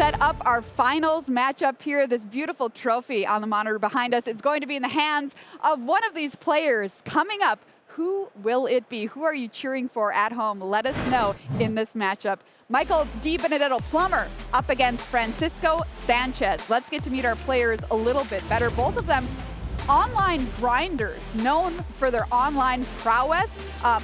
set up our finals matchup here. This beautiful trophy on the monitor behind us is going to be in the hands of one of these players coming up. Who will it be? Who are you cheering for at home? Let us know in this matchup. Michael DeBendetto-Plummer up against Francisco Sánchez. Let's get to meet our players a little bit better. Both of them online grinders, known for their online prowess.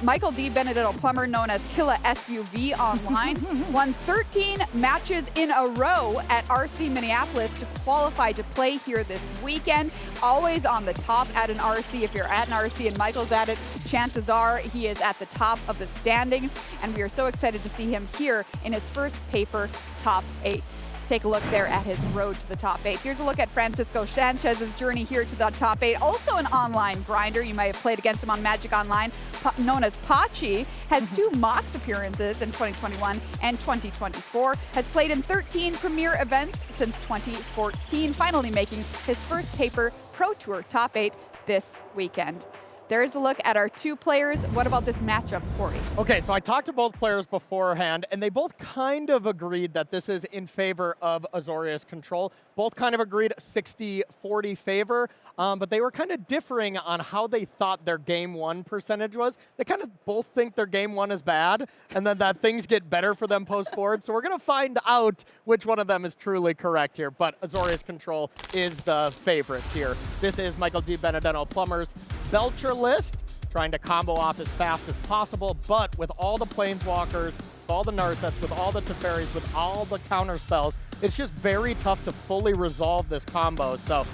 Michael DeBendetto-Plummer, known as Killa SUV online, won 13 matches in a row at RC Minneapolis to qualify to play here this weekend. Always on the top at an RC. If you're at an RC and Michael's at it, chances are he is at the top of the standings. And we are so excited to see him here in his first paper top 8. Take a look there at his road to the top 8. Here's a look at Francisco Sánchez's journey here to the top 8. Also an online grinder. You might have played against him on Magic Online, known as Pachi. Has 2 Mox appearances in 2021 and 2024. Has played in 13 premier events since 2014, finally making his first paper Pro Tour top 8 this weekend. There's a look at our 2 players. What about this matchup, Corey? Okay, so I talked to both players beforehand, and they both kind of agreed that this is in favor of Azorius Control. Both kind of agreed 60-40 favor, but they were kind of differing on how they thought their game 1 percentage was. They kind of both think their game 1 is bad, and then that things get better for them post-board. So we're going to find out which one of them is truly correct here, but Azorius Control is the favorite here. This is Michael DeBendetto-Plummer's Belcher list, trying to combo off as fast as possible, but with all the Planeswalkers, with all the Narsets, with all the Teferis, with all the counter spells, it's just very tough to fully resolve this combo. So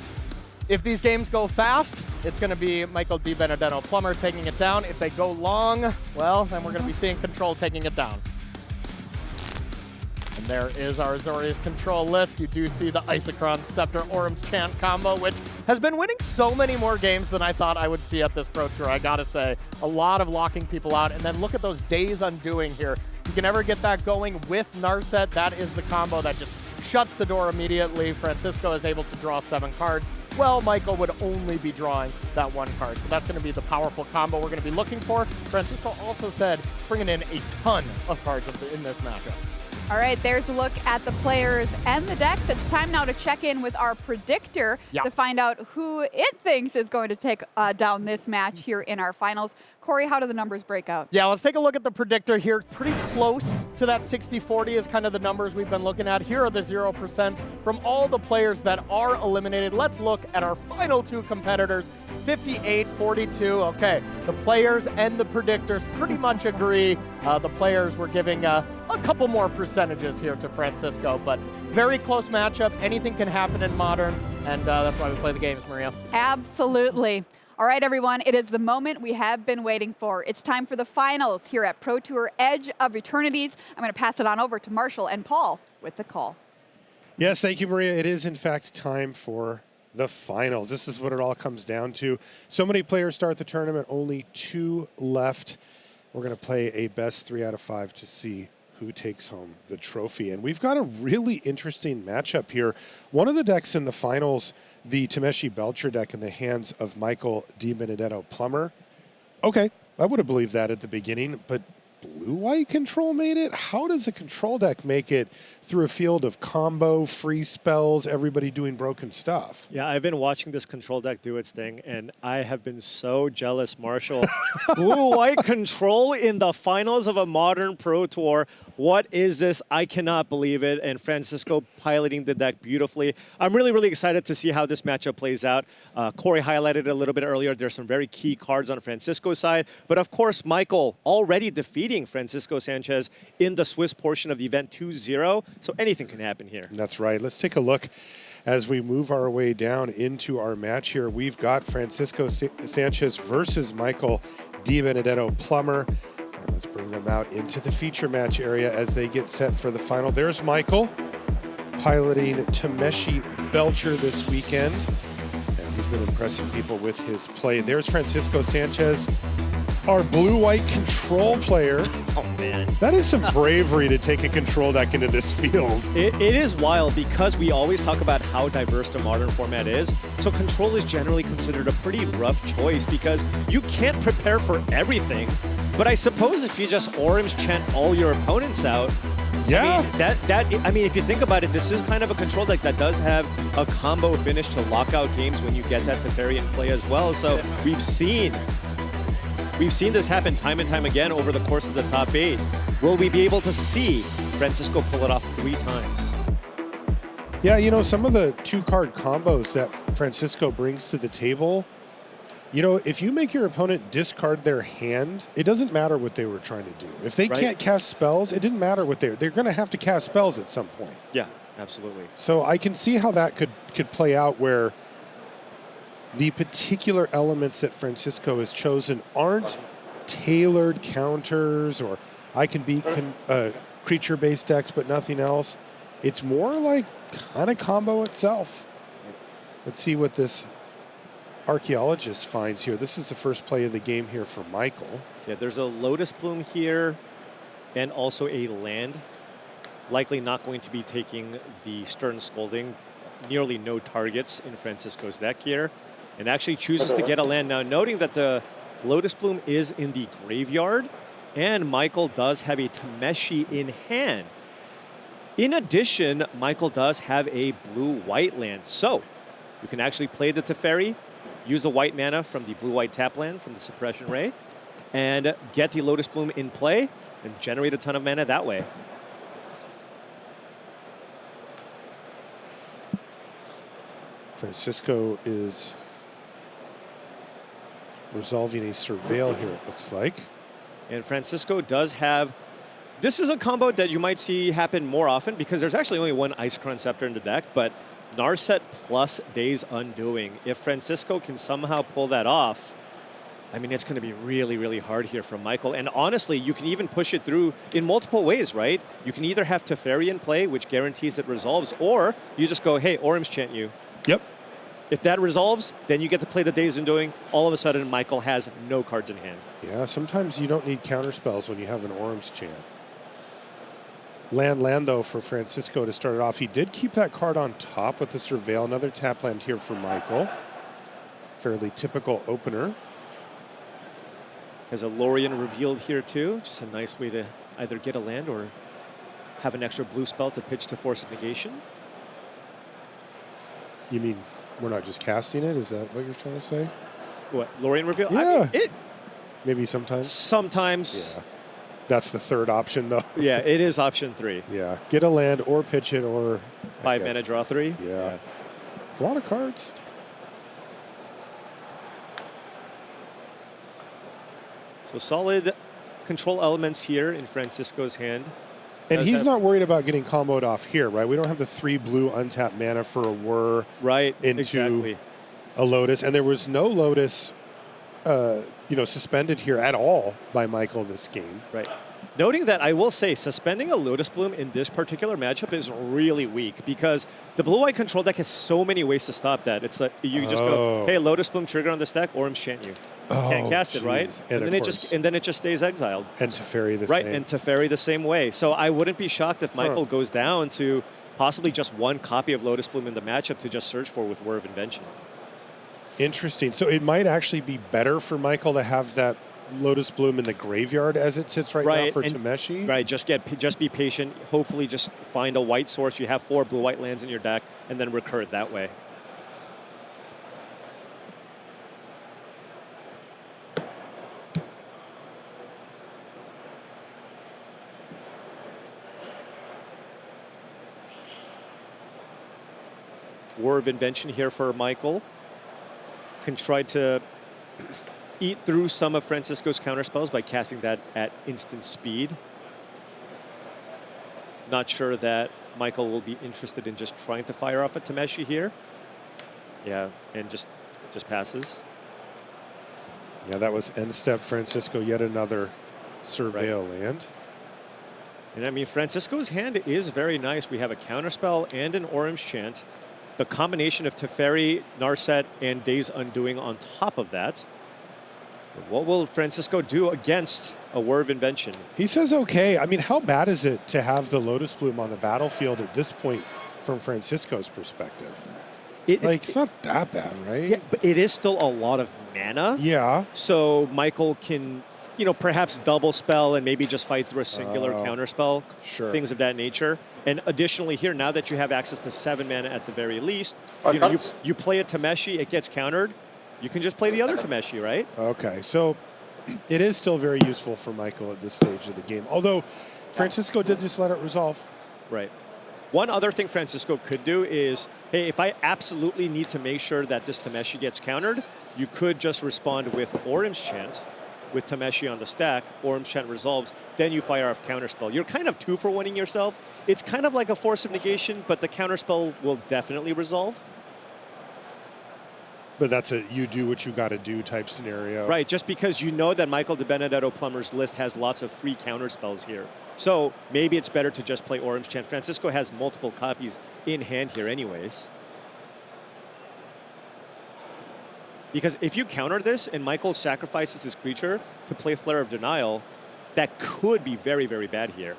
if these games go fast, it's going to be Michael DeBendetto-Plummer taking it down. If they go long, well, then we're going to be seeing Control taking it down. And there is our Azorius Control list. You do see the Isochron Scepter Orum's Chant combo, which has been winning so many more games than I thought I would see at this Pro Tour, I gotta say. A lot of locking people out. And then look at those Days Undoing here. You can never get that going with Narset. That is the combo that just shuts the door immediately. Francisco is able to draw 7 cards. Well, Michael would only be drawing that 1 card. So that's going to be the powerful combo we're going to be looking for. Francisco also said bringing in a ton of cards in this matchup. All right, there's a look at the players and the decks. It's time now to check in with our predictor to find out who it thinks is going to take down this match here in our finals. Corey, how do the numbers break out? Yeah, let's take a look at the predictor here. Pretty close to that 60-40 is kind of the numbers we've been looking at. Here are the 0% from all the players that are eliminated. Let's look at our final 2 competitors, 58-42. Okay, the players and the predictors pretty much agree. The players were giving a couple more percentages here to Francisco, but very close matchup. Anything can happen in Modern, and that's why we play the games, Maria. Absolutely. All right, everyone, it is the moment we have been waiting for. It's time for the finals here at Pro Tour Edge of Eternities. I'm going to pass it on over to Marshall and Paul with the call. Yes, thank you, Maria. It is, in fact, time for the finals. This is what it all comes down to. So many players start the tournament, only 2 left. We're going to play a best 3 out of 5 to see who takes home the trophy. And we've got a really interesting matchup here. One of the decks in the finals, the Tameshi Belcher deck in the hands of Michael DeBendetto-Plummer. Okay, I would have believed that at the beginning, but blue-white control made it? How does a control deck make it through a field of combo, free spells, everybody doing broken stuff? Yeah, I've been watching this control deck do its thing, and I have been so jealous, Marshall. Blue-white control in the finals of a Modern Pro Tour. What is this? I cannot believe it. And Francisco piloting the deck beautifully. I'm really, really excited to see how this matchup plays out. Corey highlighted it a little bit earlier. There's some very key cards on Francisco's side. But of course, Michael already defeating Francisco Sánchez in the Swiss portion of the event 2-0. So anything can happen here. That's right. Let's take a look as we move our way down into our match here. We've got Francisco Sánchez versus Michael DeBendetto-Plummer. And let's bring them out into the feature match area as they get set for the final. There's Michael piloting Tameshi Belcher this weekend. And he's been impressing people with his play. There's Francisco Sánchez, our blue-white control player. Oh, man. That is some bravery to take a control deck into this field. It is wild because we always talk about how diverse the Modern format is. So control is generally considered a pretty rough choice because you can't prepare for everything. But I suppose if you just Orum's Chant all your opponents out, Yeah. I mean, if you think about it, this is kind of a control deck that does have a combo finish to lock out games when you get that Teferi in play as well. So we've seen this happen time and time again over the course of the top 8. Will we be able to see Francisco pull it off 3 times? Yeah, you know, some of the 2-card combos that Francisco brings to the table, you know, if you make your opponent discard their hand, it doesn't matter what they were trying to do. If they can't cast spells, it didn't matter what they're going to have to cast spells at some point. Yeah, absolutely. So I can see how that could play out, where the particular elements that Francisco has chosen aren't tailored counters, or I can beat creature-based decks but nothing else. It's more like kind of combo itself. Let's see what this archaeologist finds here. This is the first play of the game here for Michael. Yeah, there's a Lotus Plume here and also a land. Likely not going to be taking the Stern Scolding. Nearly no targets in Francisco's deck here. And actually chooses to get a land now, noting that the Lotus Plume is in the graveyard and Michael does have a Tameshi in hand. In addition, Michael does have a blue-white land. So you can actually play the Teferi, use the white mana from the blue-white tap land from the Suppression Ray, and get the Lotus Plume in play and generate a ton of mana that way. Francisco is resolving a Surveil here, it looks like. And Francisco does have... This is a combo that you might see happen more often because there's actually only one Icecrown Scepter in the deck, but Narset plus Days Undoing. If Francisco can somehow pull that off, I mean, it's going to be really, really hard here from Michael. And honestly, you can even push it through in multiple ways, right? You can either have Teferi in play, which guarantees it resolves, or you just go, hey, Orim's Chant you. Yep. If that resolves, then you get to play the Days Undoing. All of a sudden, Michael has no cards in hand. Yeah, sometimes you don't need counter spells when you have an Orim's Chant. Land, though, for Francisco to start it off. He did keep that card on top with the Surveil. Another tap land here for Michael. Fairly typical opener. Has a Lorien revealed here, too. Just a nice way to either get a land or have an extra blue spell to pitch to force of negation. You mean we're not just casting it? Is that what you're trying to say? What, Lorien reveal? Yeah. I mean, Maybe sometimes? sometimes. Yeah. That's the third option, though. Yeah, it is option 3. Yeah. Get a land or pitch it or... 5 mana, draw 3. Yeah. It's a lot of cards. So solid control elements here in Francisco's hand. And he's not worried about getting comboed off here, right? We don't have the 3 blue untapped mana for a whir into a Lotus. And there was no Lotus, suspended here at all by Michael this game. Right. Noting that I will say suspending a Lotus Bloom in this particular matchup is really weak because the blue-white control deck has so many ways to stop that. It's like you just go, hey, Lotus Bloom trigger on this deck, Orim's Chant you. Can't cast it, right? And then it just stays exiled. And Teferi the same. Right, and Teferi the same way. So I wouldn't be shocked if Michael goes down to possibly just one copy of Lotus Bloom in the matchup to just search for with Whir of Invention. Interesting. So it might actually be better for Michael to have that Lotus Bloom in the graveyard as it sits right now for Tameshi. Right, just be patient. Hopefully just find a white source. You have 4 blue-white lands in your deck and then recur it that way. War of Invention here for Michael. Can try to eat through some of Francisco's counterspells by casting that at instant speed. Not sure that Michael will be interested in just trying to fire off a Tameshi here. Yeah, and just passes. Yeah, that was end step Francisco, yet another Surveil land. And I mean, Francisco's hand is very nice. We have a counterspell and an Orim's Chant. The combination of Teferi, Narset, and Days Undoing on top of that. What will Francisco do against a Whir of Invention? He says okay. I mean, how bad is it to have the Lotus Bloom on the battlefield at this point from Francisco's perspective? It's not that bad, right? Yeah, but it is still a lot of mana. Yeah. So Michael can you know, perhaps double spell and maybe just fight through a singular counter spell, sure. things of that nature. And additionally here, now that you have access to 7 mana at the very least, you play a Tameshi, it gets countered, you can just play the other Tameshi, right? Okay, so it is still very useful for Michael at this stage of the game. Although Francisco did just let it resolve. Right. One other thing Francisco could do is, hey, if I absolutely need to make sure that this Tameshi gets countered, you could just respond with Orim's Chant, with Tameshi on the stack, Orim's Chant resolves, then you fire off Counterspell. You're kind of 2-for-1ing yourself. It's kind of like a Force of Negation, but the Counterspell will definitely resolve. But that's a you do what you got to do type scenario. Right, just because you know that Michael DeBendetto-Plummer's list has lots of free counterspells here. So maybe it's better to just play Orim's Chant. Francisco has multiple copies in hand here anyways. Because if you counter this and Michael sacrifices his creature to play Flare of Denial, that could be very, very bad here.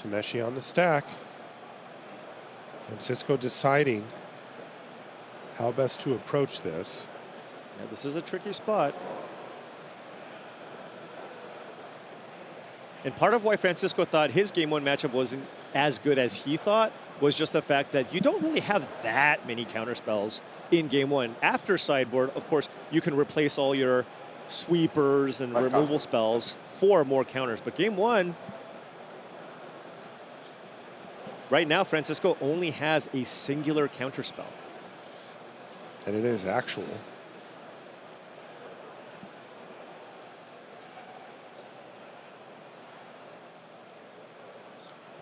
Tameshi on the stack. Francisco deciding how best to approach this. Yeah, this is a tricky spot. And part of why Francisco thought his Game 1 matchup wasn't as good as he thought was just the fact that you don't really have that many counterspells in Game 1. After sideboard, of course, you can replace all your sweepers and removal spells for more counters. But Game 1, right now, Francisco only has a singular counterspell. And it is actual.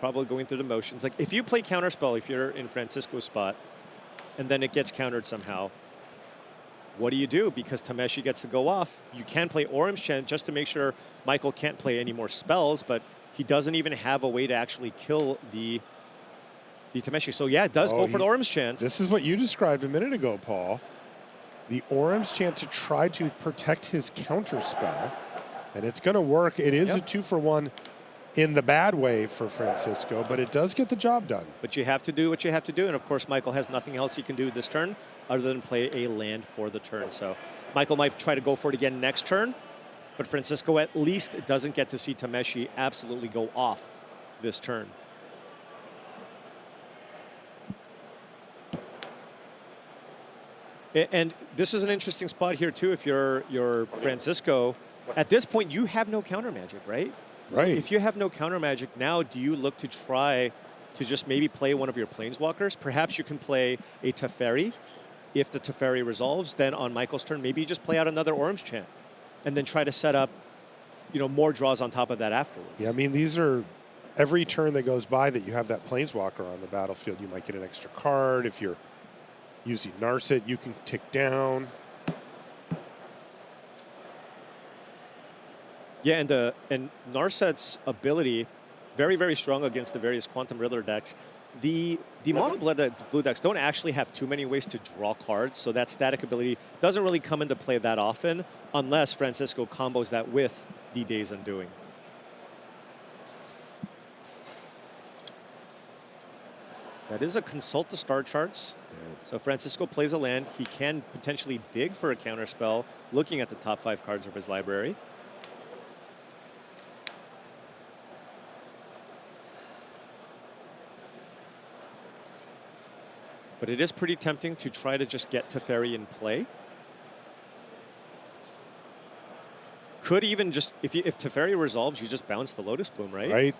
Probably going through the motions. Like, if you play counterspell, if you're in Francisco's spot, and then it gets countered somehow, what do you do? Because Tameshi gets to go off. You can play Orim's Chant just to make sure Michael can't play any more spells, but he doesn't even have a way to actually kill the Tameshi. So yeah, it does go for the Orim's Chant. This is what you described a minute ago, Paul. The Orim's Chant to try to protect his counter spell, and it's going to work. It is a 2-for-1 in the bad way for Francisco, but it does get the job done. But you have to do what you have to do, and of course Michael has nothing else he can do this turn other than play a land for the turn. So Michael might try to go for it again next turn, but Francisco at least doesn't get to see Tameshi absolutely go off this turn. And this is an interesting spot here too. If you're Francisco, at this point you have no counter magic, right? Right. So if you have no counter magic now, do you look to try to just maybe play one of your planeswalkers? Perhaps you can play a Teferi. If the Teferi resolves, then on Michael's turn, maybe you just play out another Orim's Chant, and then try to set up, you know, more draws on top of that afterwards. Yeah, I mean, these are every turn that goes by that you have that planeswalker on the battlefield, you might get an extra card. If you're using Narset, you can tick down. Yeah, and Narset's ability, very, very strong against the various Quantum Riddler decks. The mono blue decks don't actually have too many ways to draw cards, so that static ability doesn't really come into play that often unless Francisco combos that with the Days Undoing. That is a consult the star charts. So Francisco plays a land. He can potentially dig for a counterspell looking at the top 5 cards of his library. But it is pretty tempting to try to just get Teferi in play. Could even just, if Teferi resolves, you just bounce the Lotus Bloom, right? Right.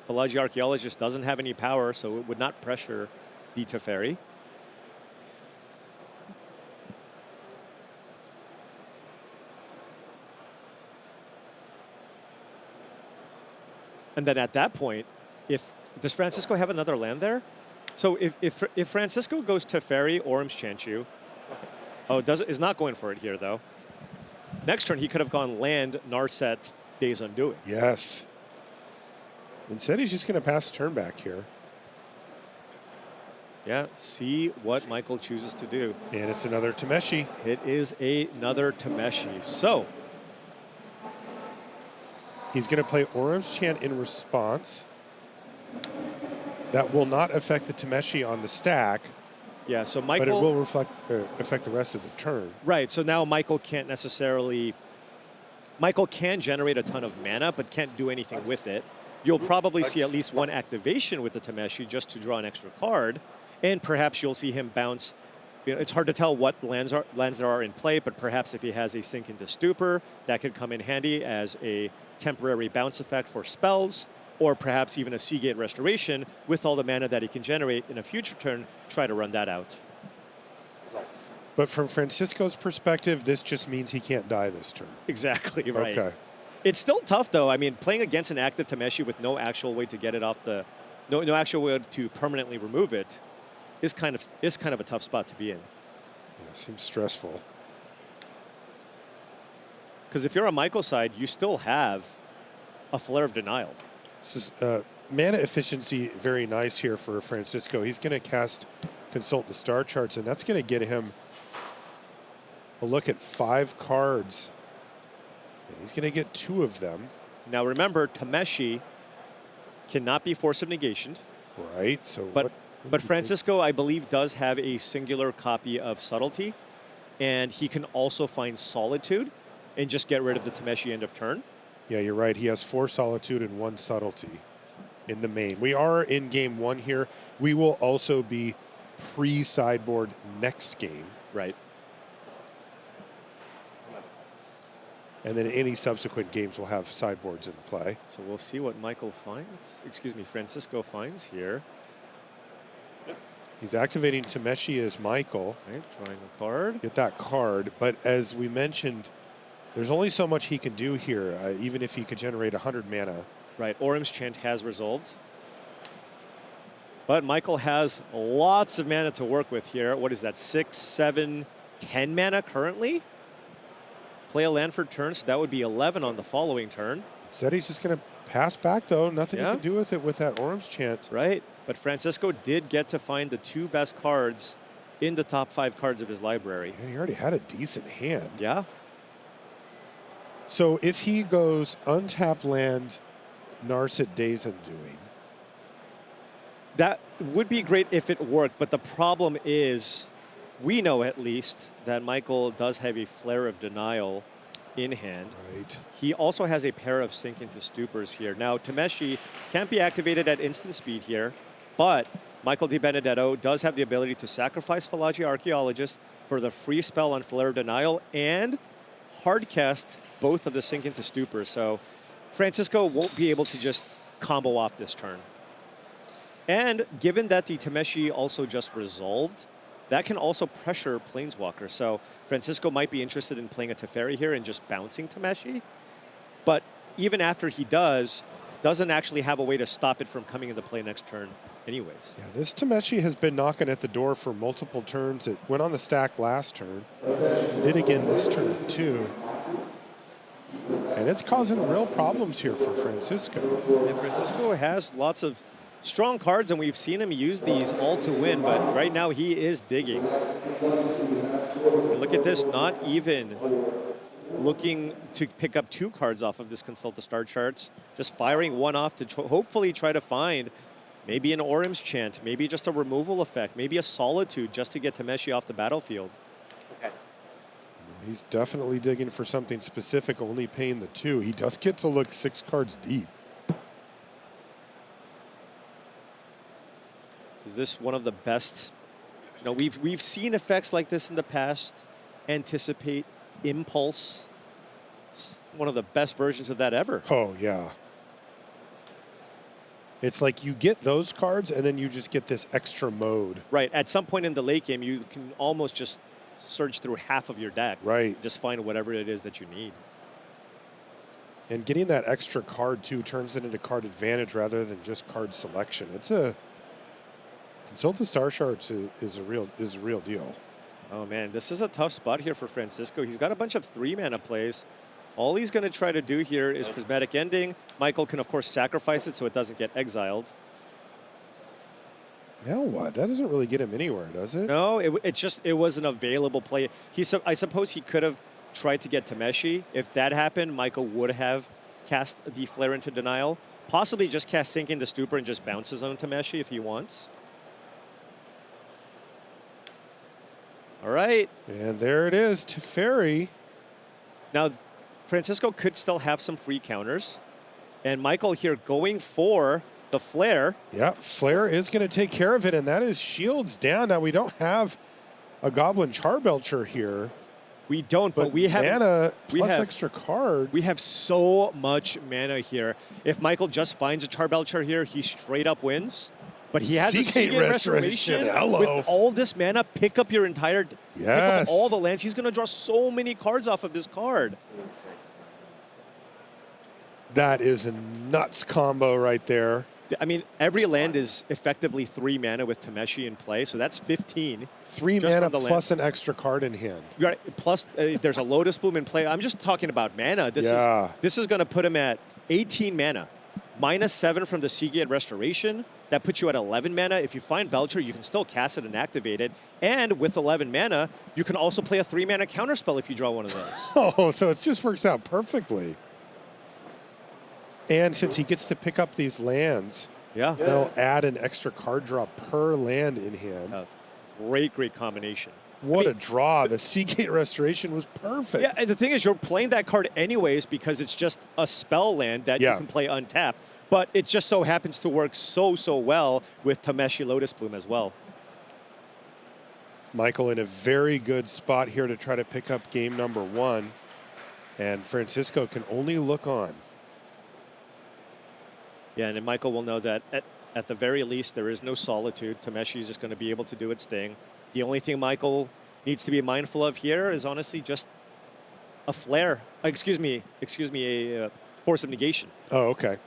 Philology Archaeologist doesn't have any power, so it would not pressure the Teferi. And then at that point, does Francisco have another land there? So if Francisco goes Teferi, Orim's Chant you. Oh, is not going for it here though. Next turn he could have gone land, Narset, Days Undoing. Yes. Instead, he's just going to pass the turn back here. Yeah, see what Michael chooses to do. And it's another Tameshi. It is another Tameshi. So he's going to play Orim's Chant in response. That will not affect the Tameshi on the stack, Yeah, so but it Michael. will affect the rest of the turn. Right, so now Michael can't necessarily. Michael can generate a ton of mana, but can't do anything with it. You'll probably see at least one activation with the Tameshi just to draw an extra card, and perhaps you'll see him bounce. You know, it's hard to tell what lands there are in play, but perhaps if he has a Sink into Stupor, that could come in handy as a temporary bounce effect for spells, or perhaps even a Seagate Restoration with all the mana that he can generate in a future turn, try to run that out. But from Francisco's perspective, this just means he can't die this turn. Exactly, right. Okay. It's still tough, though. I mean, playing against an active Tameshi with no actual way to get it off the, no actual way to permanently remove it, is kind of a tough spot to be in. Yeah, seems stressful. Because if you're on Michael's side, you still have a Flare of Denial. This is mana efficiency very nice here for Francisco. He's going to cast Consult the Star Charts, and that's going to get him a look at 5 cards. And he's going to get 2 of them. Now remember, Tameshi cannot be Force of Negation. Right. So But Francisco, I believe, does have a singular copy of Subtlety, and he can also find Solitude and just get rid of the Tameshi end of turn. Yeah, you're right. He has 4 Solitude and 1 Subtlety in the main. We are in game 1 here. We will also be pre-sideboard next game. Right. And then any subsequent games will have sideboards in play. So we'll see what Francisco finds here. He's activating Tameshi as Michael. Right, drawing a card. Get that card. But as we mentioned, there's only so much he can do here, even if he could generate 100 mana. Right, Orim's Chant has resolved. But Michael has lots of mana to work with here. What is that, 6, 7, 10 mana currently? Play a land for turn, so that would be 11 on the following turn. Said he's just going to pass back, though. Nothing Yeah. he can do with it with that Orim's Chant. Right, but Francisco did get to find the 2 best cards in the top 5 cards of his library. And he already had a decent hand. Yeah, So if he goes untap land, Narset Days Undoing. that would be great if it worked, but the problem is, we know at least, that Michael does have a Flare of Denial in hand. Right. He also has a pair of Sink into Stupors here. Now, Tameshi can't be activated at instant speed here, but Michael DeBendetto does have the ability to sacrifice Fallaci Archaeologist for the free spell on Flare of Denial and hardcast both of the Sink into Stupor. So Francisco won't be able to just combo off this turn. And given that the Tameshi also just resolved, that can also pressure Planeswalker. So Francisco might be interested in playing a Teferi here and just bouncing Tameshi. But even after he doesn't actually have a way to stop it from coming into play next turn anyways. Yeah, this Tameshi has been knocking at the door for multiple turns. It went on the stack last turn. Did again this turn, too. And it's causing real problems here for Francisco. And Francisco has lots of strong cards, and we've seen him use these all to win, but right now he is digging. And look at this, not even looking to pick up 2 cards off of this Consult the Star Charts, just firing one off to hopefully try to find maybe an Orim's Chant, maybe just a removal effect, maybe a Solitude just to get Tameshi off the battlefield. He's definitely digging for something specific, only paying the 2. He does get to look 6 cards deep. Is this one of the best? You know, we've seen effects like this in the past. Anticipate, Impulse. It's one of the best versions of that ever. Oh, yeah. It's like you get those cards, and then you just get this extra mode. Right. At some point in the late game, you can almost just search through half of your deck. Right. Just find whatever it is that you need. And getting that extra card, too, turns it into card advantage rather than just card selection. It's a... Consult the Star Charts is a real deal. Oh, man. This is a tough spot here for Francisco. He's got a bunch of 3-mana plays. All he's going to try to do here is Prismatic Ending. Michael can, of course, sacrifice it so it doesn't get exiled. Now what? That doesn't really get him anywhere, does it? No, it was an available play. I suppose he could have tried to get Tameshi. If that happened, Michael would have cast the Flare into Denial. possibly just cast Sink into Stupor and just bounces on Tameshi if he wants. All right. And there it is, Teferi. Now, Francisco could still have some free counters. And Michael here going for the Flare. Yeah, Flare is going to take care of it, and that is shields down. Now, we don't have a Goblin Charbelcher here. We don't, but we have mana plus extra cards. We have so much mana here. If Michael just finds a Charbelcher here, he straight up wins. But he has a Seagate Restoration. Hello. With all this mana, pick up your entire... Pick up Yes. all the lands. He's going to draw so many cards off of this card. That is a nuts combo right there. I mean, every land is effectively 3 mana with Tameshi in play, so that's 15. 3 just mana from the plus an extra card in hand. Right. Plus, there's a Lotus Bloom in play. I'm just talking about mana. This is going to put him at 18 mana. -7 from the Seagate Restoration. That puts you at 11 mana. If you find Belcher, you can still cast it and activate it. And with 11 mana, you can also play a 3-mana counterspell if you draw one of those. Oh, so it just works out perfectly. And since he gets to pick up these lands, that'll add an extra card draw per land in hand. Great combination. What a draw. The Seagate Restoration was perfect. Yeah, and the thing is, you're playing that card anyways because it's just a spell land that you can play untapped. But it just so happens to work so well with Tameshi Lotus Bloom as well. Michael in a very good spot here to try to pick up game number 1. And Francisco can only look on. Yeah, and then Michael will know that at the very least, there is no solitude. Tameshi is just going to be able to do its thing. The only thing Michael needs to be mindful of here is honestly just a flare. Excuse me, a Force of Negation. Oh, okay.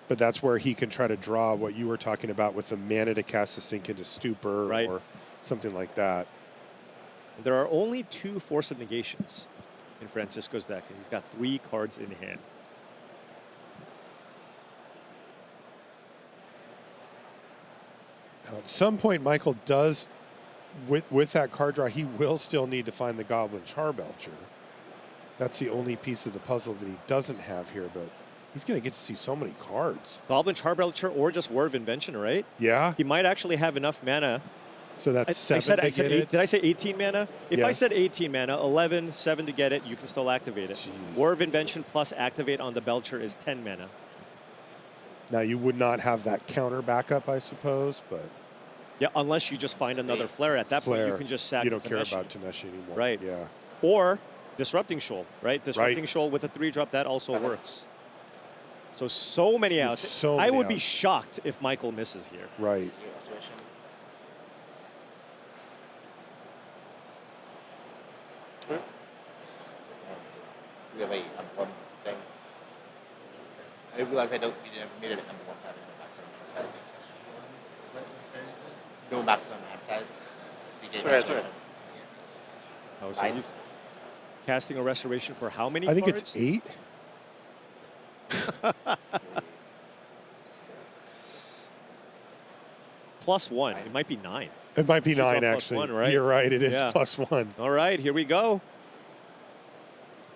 But that's where he can try to draw what you were talking about with the mana to cast a Sink into Stupor or something like that. There are only 2 Force of Negations in Francisco's deck, and he's got 3 cards in hand. Now, at some point, Michael does, with that card draw, he will still need to find the Goblin Charbelcher. That's the only piece of the puzzle that he doesn't have here, but he's going to get to see so many cards. Goblin Charbelcher or just War of Invention, right? Yeah. He might actually have enough mana. So that's 7 to get it? Did I say 18 mana? If I Yes. said 18 mana, 11, 7 to get it, you can still activate it. Jeez. War of Invention plus activate on the Belcher is 10 mana. Now, you would not have that counter backup, I suppose, but... Yeah, unless you just find another Flare. At that point, you Flare. can just sack You don't Tameshi. care about Tameshi anymore. Right. Yeah. Or Disrupting Shoal, right? Disrupting Shoal with a 3-drop, that also works. So many outs. So I many would be outs. shocked if Michael misses here. Right. We have a M1 thing. I realize we never made it an M1 having a maximum size. No maximum hand size. CJ Restoration. Oh, so he's casting a Restoration for how many I think cards? it's 8. +1. It might be 9. It might be Should draw 9, plus actually. 1, right? You're right. It is Yeah. +1. All right, here we go.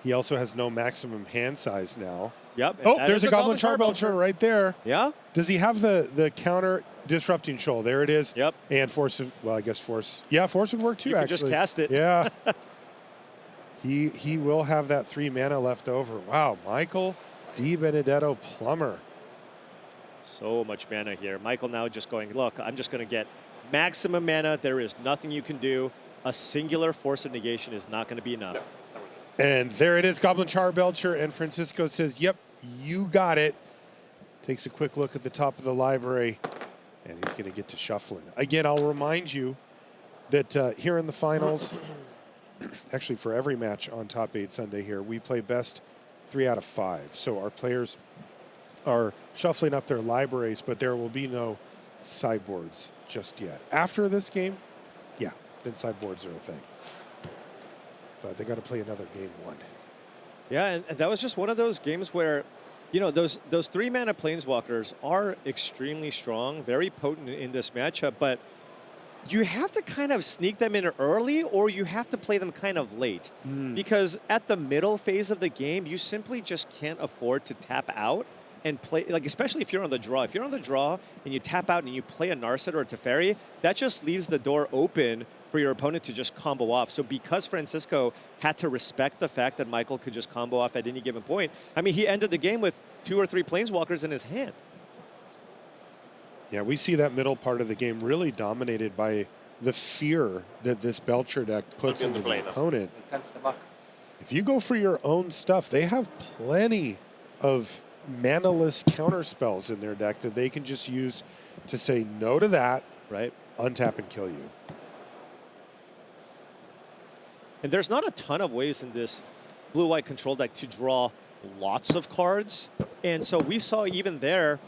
He also has no maximum hand size now. Yep. Oh, that there's is a Goblin Charbelcher right there. Yeah? Does he have the counter Disrupting Shoal? There it is. Yep. And Force of, well, I guess Force. Yeah, Force would work too, You could actually. just cast it. Yeah. He will have that 3 mana left over. Wow, Michael DeBendetto-Plummer. So much mana here. Michael now just going, look, I'm just going to get maximum mana. There is nothing you can do. A singular Force of Negation is not going to be enough. And there it is, Goblin Charbelcher, and Francisco says, yep, you got it. Takes a quick look at the top of the library, and he's going to get to shuffling. Again, I'll remind you that here in the finals, actually for every match on Top 8 Sunday here, we play best 3 out of 5. So our players are shuffling up their libraries, but there will be no sideboards just yet. After this game, yeah, then sideboards are a thing. But they got to play another game 1. Yeah, and that was just one of those games where, you know, those 3-mana Planeswalkers are extremely strong, very potent in this matchup, but you have to kind of sneak them in early, or you have to play them kind of late. Because at the middle phase of the game, you simply just can't afford to tap out and play, like, especially if you're on the draw. If you're on the draw and you tap out and you play a Narset or a Teferi, that just leaves the door open for your opponent to just combo off. So because Francisco had to respect the fact that Michael could just combo off at any given point, I mean, he ended the game with 2 or 3 Planeswalkers in his hand. Yeah, we see that middle part of the game really dominated by the fear that this Belcher deck puts into the opponent. If you go for your own stuff, they have plenty of mana-less counter spells in their deck that they can just use to say no to that, right? Untap and kill you. And there's not a ton of ways in this blue-white control deck to draw lots of cards. And so we saw even there,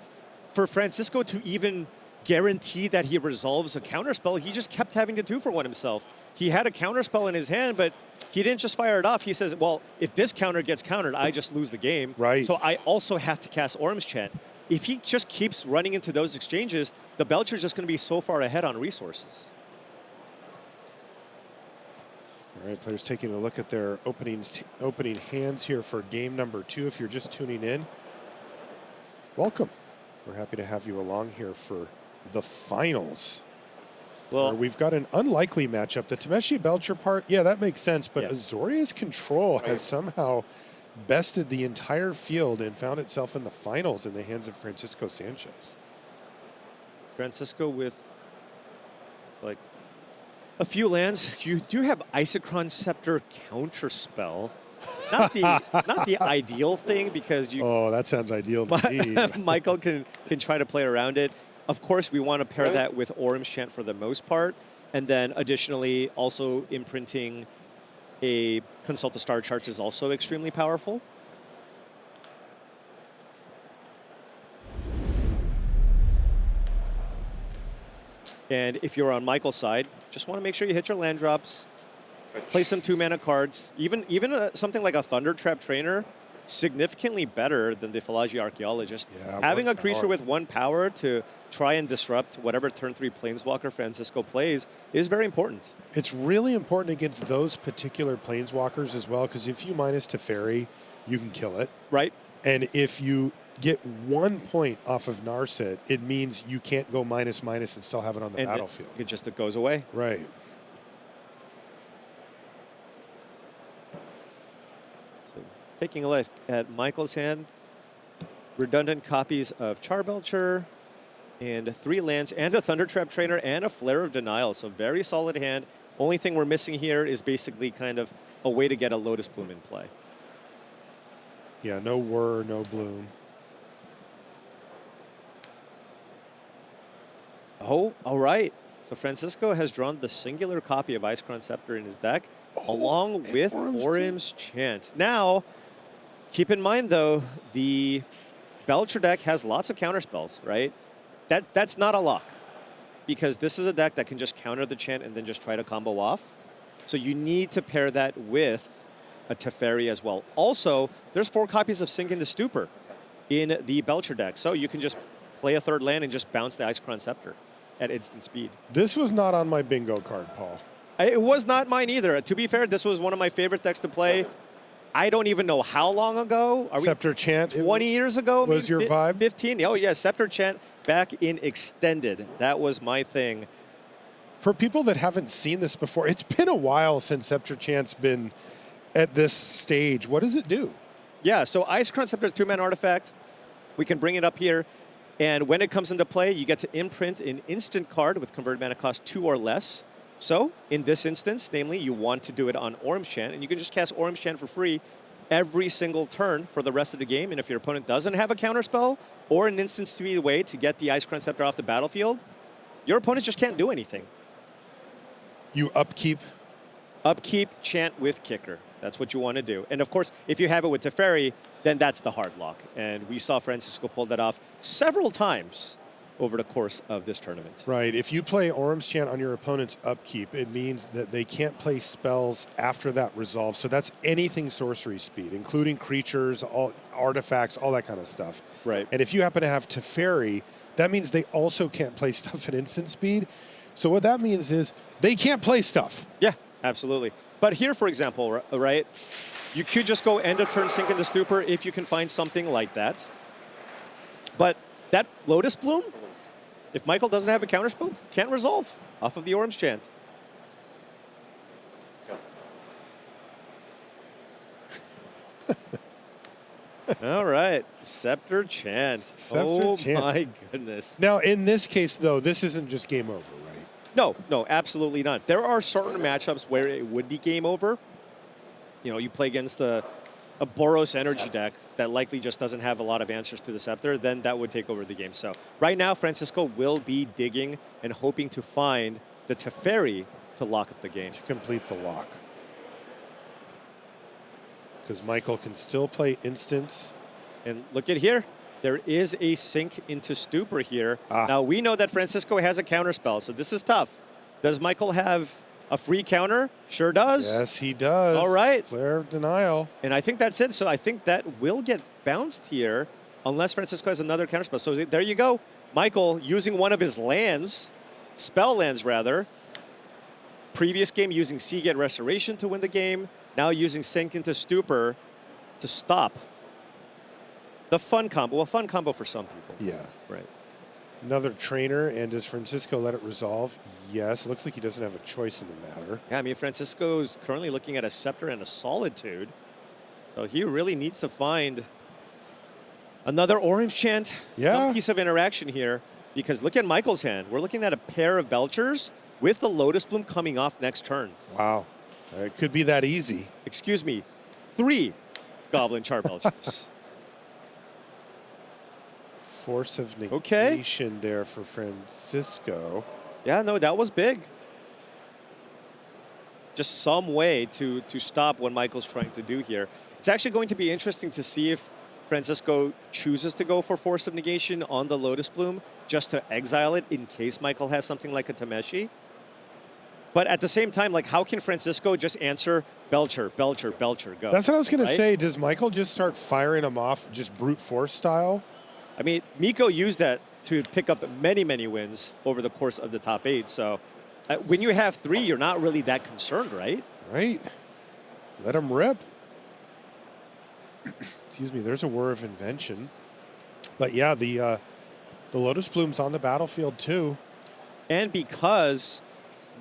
for Francisco to even guarantee that he resolves a counterspell, he just kept having to 2-for-1 himself. He had a counterspell in his hand, but he didn't just fire it off. He says, well, if this counter gets countered, I just lose the game. Right. So I also have to cast Orm's Chant. If he just keeps running into those exchanges, the Belcher's just going to be so far ahead on resources. All right, players taking a look at their opening hands here for game number 2. If you're just tuning in, welcome. We're happy to have you along here for the finals. Well, we've got an unlikely matchup. The Tameshi Belcher part, yeah, that makes sense, but Azorius Control has somehow bested the entire field and found itself in the finals in the hands of Francisco Sanchez. Francisco with like a few lands. You do have Isochron Scepter Counterspell. Not the ideal thing, because you. Oh, that sounds ideal to me. Michael can try to play around it. Of course, we want to pair that with Orm's Chant for the most part, and then additionally, also imprinting a Consult the Star Charts is also extremely powerful. And if you're on Michael's side, just want to make sure you hit your land drops. Play some 2-mana cards. Even something like a Thunder Trap Trainer, significantly better than the Philagi Archaeologist. Yeah, having a creature with 1 power to try and disrupt whatever turn 3 Planeswalker Francisco plays is very important. It's really important against those particular Planeswalkers as well, because if you minus Teferi, you can kill it. Right. And if you get 1 point off of Narset, it means you can't go -/- and still have it on the battlefield. It goes away. Right. So taking a look at Michael's hand, redundant copies of Charbelcher, and 3 lands, and a Thunder Trap Trainer, and a Flare of Denial. So very solid hand. Only thing we're missing here is basically kind of a way to get a Lotus Bloom in play. Yeah, no Whir, no Bloom. Oh, all right. So Francisco has drawn the singular copy of Isochron Scepter in his deck, along with Orm's Chant. Now, keep in mind, though, the Belcher deck has lots of counterspells, right? That's not a lock, because this is a deck that can just counter the Chant and then just try to combo off. So you need to pair that with a Teferi as well. Also, there's 4 copies of Sink into Stupor in the Belcher deck, so you can just play a 3rd land and just bounce the Isochron Scepter at instant speed. This was not on my bingo card, Paul. It was not mine either. To be fair, this was one of my favorite decks to play. I don't even know how long ago. Scepter Chant. 20 years ago? Was your vibe? 15? Oh, yeah, Scepter Chant back in Extended. That was my thing. For people that haven't seen this before, it's been a while since Scepter Chant's been at this stage. What does it do? Yeah, so Isochron Scepter is a 2-mana artifact. We can bring it up here. And when it comes into play, you get to imprint an instant card with converted mana cost 2 or less. So in this instance, namely, you want to do it on Orm's Chant, and you can just cast Orm's Chant for free every single turn for the rest of the game. And if your opponent doesn't have a counterspell or an instant speed way to get the Isochron Scepter off the battlefield, your opponents just can't do anything. You upkeep? Upkeep, chant with kicker. That's what you want to do. And of course, if you have it with Teferi, then that's the hard lock. And we saw Francisco pull that off several times over the course of this tournament. Right. If you play Orm's Chant on your opponent's upkeep, it means that they can't play spells after that resolve. So that's anything sorcery speed, including creatures, all artifacts, all that kind of stuff. Right. And if you happen to have Teferi, that means they also can't play stuff at instant speed. So what that means is they can't play stuff. Yeah, absolutely. But here, for example, right, you could just go end of turn sink into stupor if you can find something like that. But that Lotus Bloom, if Michael doesn't have a counterspell, can't resolve off of the Orim's Chant. All right, Scepter Chant. Scepter Chant. My goodness. Now, in this case, though, this isn't just game over, right? No, no, absolutely not. There are certain matchups where it would be game over. You know, you play against a Boros energy deck that likely just doesn't have a lot of answers to the Scepter, then that would take over the game. So right now, Francisco will be digging and hoping to find the Teferi to lock up the game. To complete the lock. Because Michael can still play instants. And look at here. There is a sink into stupor here. Now, we know that Francisco has a counterspell, so this is tough. Does Michael have a free counter? Sure does. Yes, he does. All right. Flare of Denial. And I think that's it. So I think that will get bounced here unless Francisco has another counterspell. So there you go. Michael using one of his lands, spell lands rather. Previous game using Seagate Restoration to win the game. Now using Sink into Stupor to stop the fun combo. Well, fun combo for some people. Yeah. Right. Another trainer, and does Francisco let it resolve? Yes. Looks like he doesn't have a choice in the matter. Yeah, I mean, Francisco's currently looking at a Scepter and a Solitude. So he really needs to find another Orim's Chant. Yeah. Some piece of interaction here. Because look at Michael's hand. We're looking at a pair of Belchers with the Lotus Bloom coming off next turn. Wow. It could be that easy. Excuse me, 3 Goblin Char Belchers. Force of negation there for Francisco. Yeah, no, that was big. Just some way to stop what Michael's trying to do here. It's actually going to be interesting to see if Francisco chooses to go for Force of Negation on the Lotus Bloom just to exile it in case Michael has something like a Tameshi. But at the same time, like, how can Francisco just answer Belcher, Belcher, Belcher, go? That's what I was going right? to say. Does Michael just start firing them off just brute force style? I mean, Miko used that to pick up many, many wins over the course of the top 8. So when you have 3, you're not really that concerned, right? Right. Let him rip. Excuse me. There's a War of Invention. But yeah, the Lotus Bloom's on the battlefield too. And because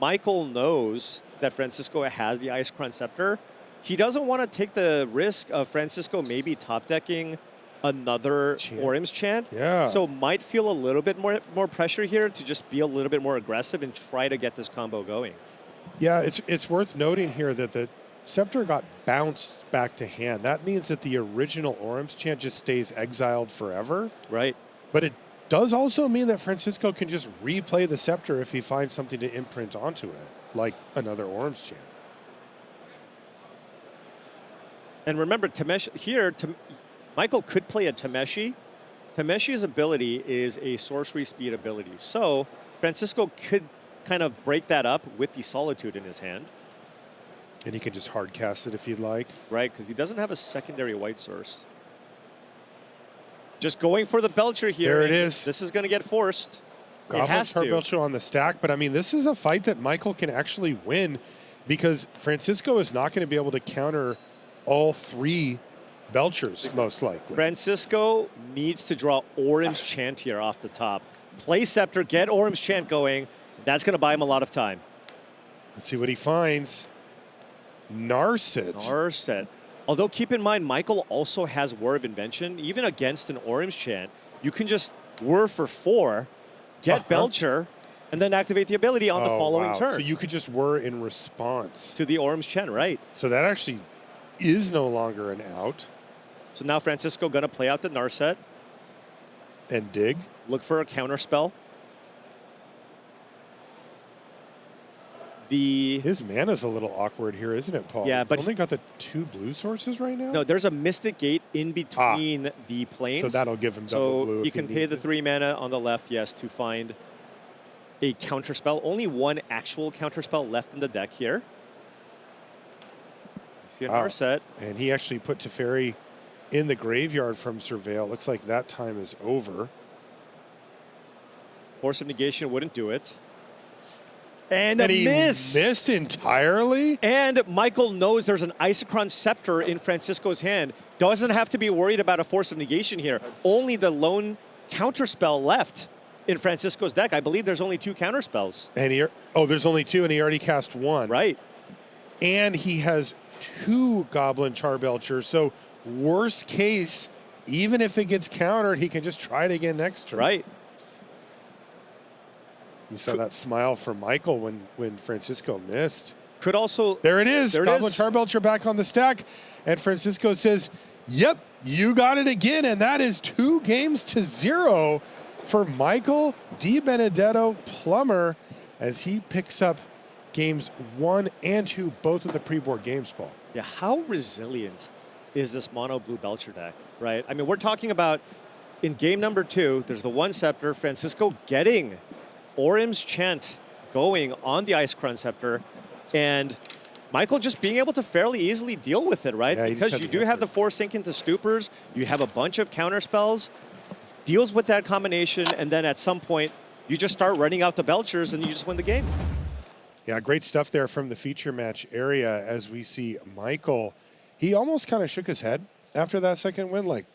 Michael knows that Francisco has the Ice Crown Scepter, he doesn't want to take the risk of Francisco maybe top decking another Orim's Chant. Yeah. So might feel a little bit more pressure here to just be a little bit more aggressive and try to get this combo going. Yeah, it's worth noting here that the Scepter got bounced back to hand. That means that the original Orim's Chant just stays exiled forever. Right. But it does also mean that Francisco can just replay the Scepter if he finds something to imprint onto it, like another Orim's Chant. And remember, Tameshi here, Michael could play a Tameshi. Tameshi's ability is a sorcery speed ability. So Francisco could kind of break that up with the Solitude in his hand. And he can just hard cast it if he'd like. Right, because he doesn't have a secondary white source. Just going for the Belcher here. There it is. This is going to get forced. It has to. Belcher on the stack, but I mean, this is a fight that Michael can actually win because Francisco is not going to be able to counter all 3 Belchers, most likely. Francisco needs to draw Orim's Chant here off the top. Play Scepter, get Orim's Chant going. That's going to buy him a lot of time. Let's see what he finds. Narset. Narset. Although keep in mind, Michael also has War of Invention. Even against an Orim's Chant, you can just whir for 4, get Belcher, and then activate the ability on the following turn. So you could just whir in response to the Orim's Chant, right? So that actually is no longer an out. So now Francisco going to play out the Narset. And dig. Look for a counter spell. His mana's a little awkward here, isn't it, Paul? Yeah, but he's only got the 2 blue sources right now? No, there's a Mystic Gate in between the planes. So that'll give him double blue. So he can pay the 3 mana on the left, yes, to find a counter spell. Only 1 actual counter spell left in the deck here. See a Narset. And he actually put Teferi in the graveyard from Surveil. Looks like that time is over. Force of Negation wouldn't do it. And he miss. missed entirely? And Michael knows there's an Isochron Scepter in Francisco's hand. Doesn't have to be worried about a Force of Negation here. Only the lone counterspell left in Francisco's deck. I believe there's only 2 counterspells. And there's only 2, and he already cast 1. Right. And he has 2 Goblin Charbelchers. So worst case, even if it gets countered, he can just try it again next turn. Right. You saw that smile from Michael when Francisco missed. Could also... There it is. There it Goblin is. Charbelcher back on the stack. And Francisco says, yep, you got it again. And that is 2-0 for Michael DeBendetto-Plummer as he picks up games 1 and 2, both of the pre-board games, Paul. Yeah, how resilient is this mono blue Belcher deck, right? I mean, we're talking about in game number 2, there's the 1 Scepter, Francisco getting Orim's Chant going on the Isochron Scepter, and Michael just being able to fairly easily deal with it, right? Yeah, because you do have the Force Sink into Stupors, you have a bunch of counter spells, deals with that combination, and then at some point, you just start running out the Belchers and you just win the game. Yeah, great stuff there from the feature match area as we see Michael. He almost kind of shook his head after that second win, like,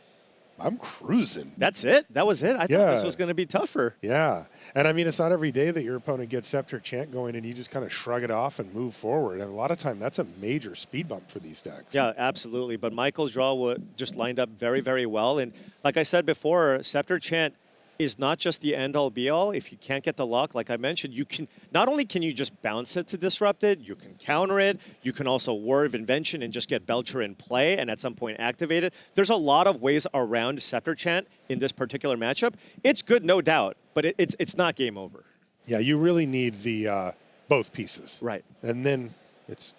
I'm cruising. That's it. That was it. I thought this was going to be tougher. Yeah. And I mean, it's not every day that your opponent gets Scepter Chant going and you just kind of shrug it off and move forward. And a lot of time, that's a major speed bump for these decks. Yeah, absolutely. But Michael's draw just lined up very, very well. And like I said before, Scepter Chant is not just the end-all be-all. If you can't get the lock, like I mentioned, you can not only can you just bounce it to disrupt it, you can counter it, you can also War of Invention and just get Belcher in play and at some point activate it. There's a lot of ways around Scepter Chant in this particular matchup. It's good, no doubt, but it's not game over. Yeah, you really need the both pieces. Right. And then it's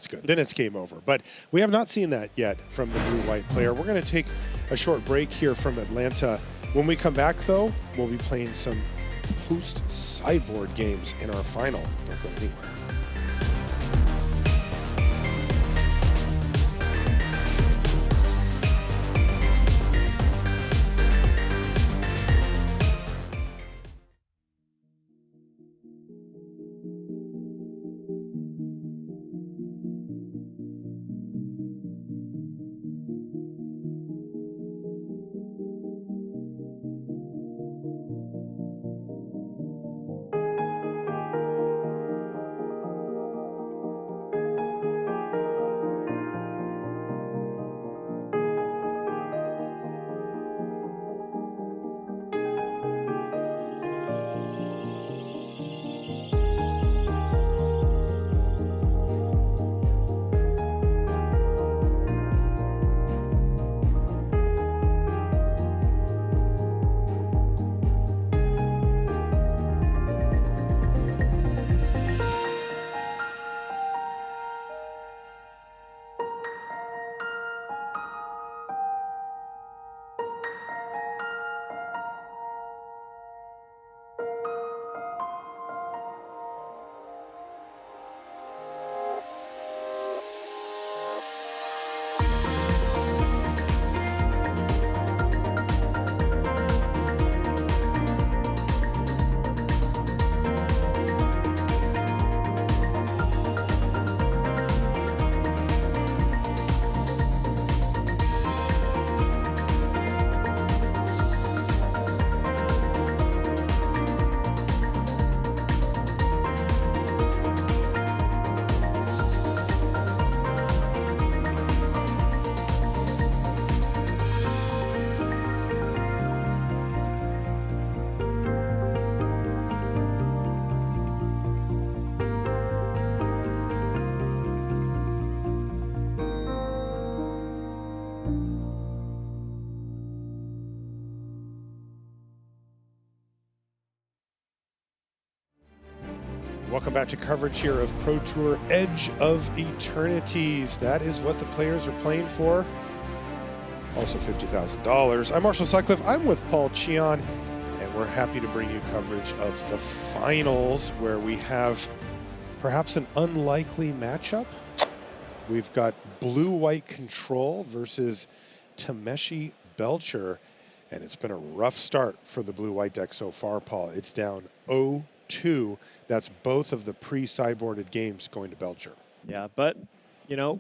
good. Then it's game over. But we have not seen that yet from the blue-white player. We're going to take a short break here from Atlanta. When we come back, though, we'll be playing some post-sideboard games in our final. Don't go anywhere. Welcome back to coverage here of Pro Tour Edge of Eternities. That is what the players are playing for. Also $50,000. I'm Marshall Sutcliffe. I'm with Paul Cheon, and we're happy to bring you coverage of the finals where we have perhaps an unlikely matchup. We've got blue-white control versus Tameshi Belcher, and it's been a rough start for the blue-white deck so far, Paul. It's down 0-2 2. That's both of the pre-sideboarded games going to Belcher. Yeah, but you know,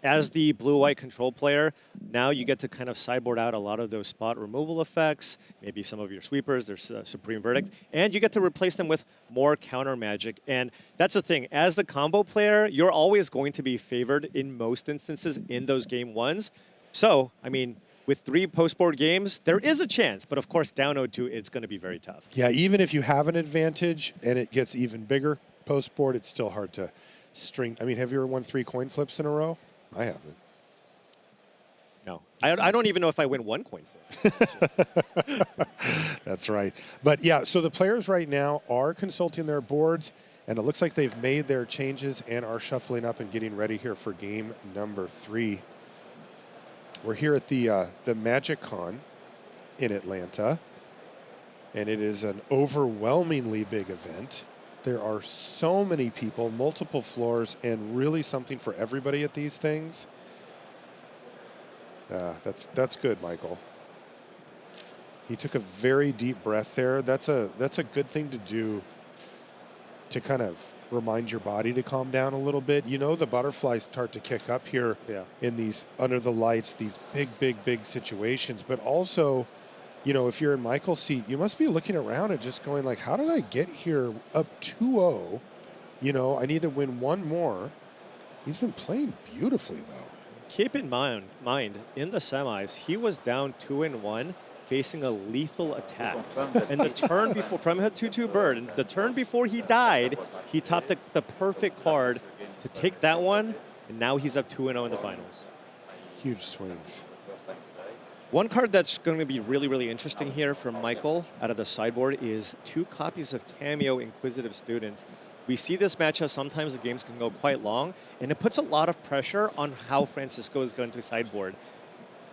as the blue-white control player, now you get to kind of sideboard out a lot of those spot removal effects, maybe some of your sweepers, there's Supreme Verdict, and you get to replace them with more counter magic. And that's the thing, as the combo player, you're always going to be favored in most instances in those game ones. So, I mean, with 3 post-board games, there is a chance, but of course, down 0-2, it's going to be very tough. Yeah, even if you have an advantage and it gets even bigger post-board, it's still hard to string. I mean, have you ever won 3 coin flips in a row? I haven't. No. I don't even know if I win 1 coin flip. That's right. But yeah, so the players right now are consulting their boards, and it looks like they've made their changes and are shuffling up and getting ready here for game number 3. We're here at the Magic Con in Atlanta, and it is an overwhelmingly big event. There are so many people, multiple floors, and really something for everybody at these things. That's good, Michael. He took a very deep breath there. That's a good thing to do to kind of remind your body to calm down a little bit. You know, the butterflies start to kick up here in these under the lights, these big situations. But also, you know, if you're in Michael's seat, you must be looking around and just going like, how did I get here up 2-0? You know, I need to win 1 more. He's been playing beautifully, though. Keep in mind, in the semis, he was down 2-1, facing a lethal attack. And the turn before, from a 2-2 bird, and the turn before he died, he topped the perfect card to take that one, and now he's up 2-0 in the finals. Huge swings. One card that's going to be really interesting here from Michael out of the sideboard is 2 copies of Tamiyo Inquisitive Student. We see this matchup, sometimes the games can go quite long, and it puts a lot of pressure on how Francisco is going to sideboard.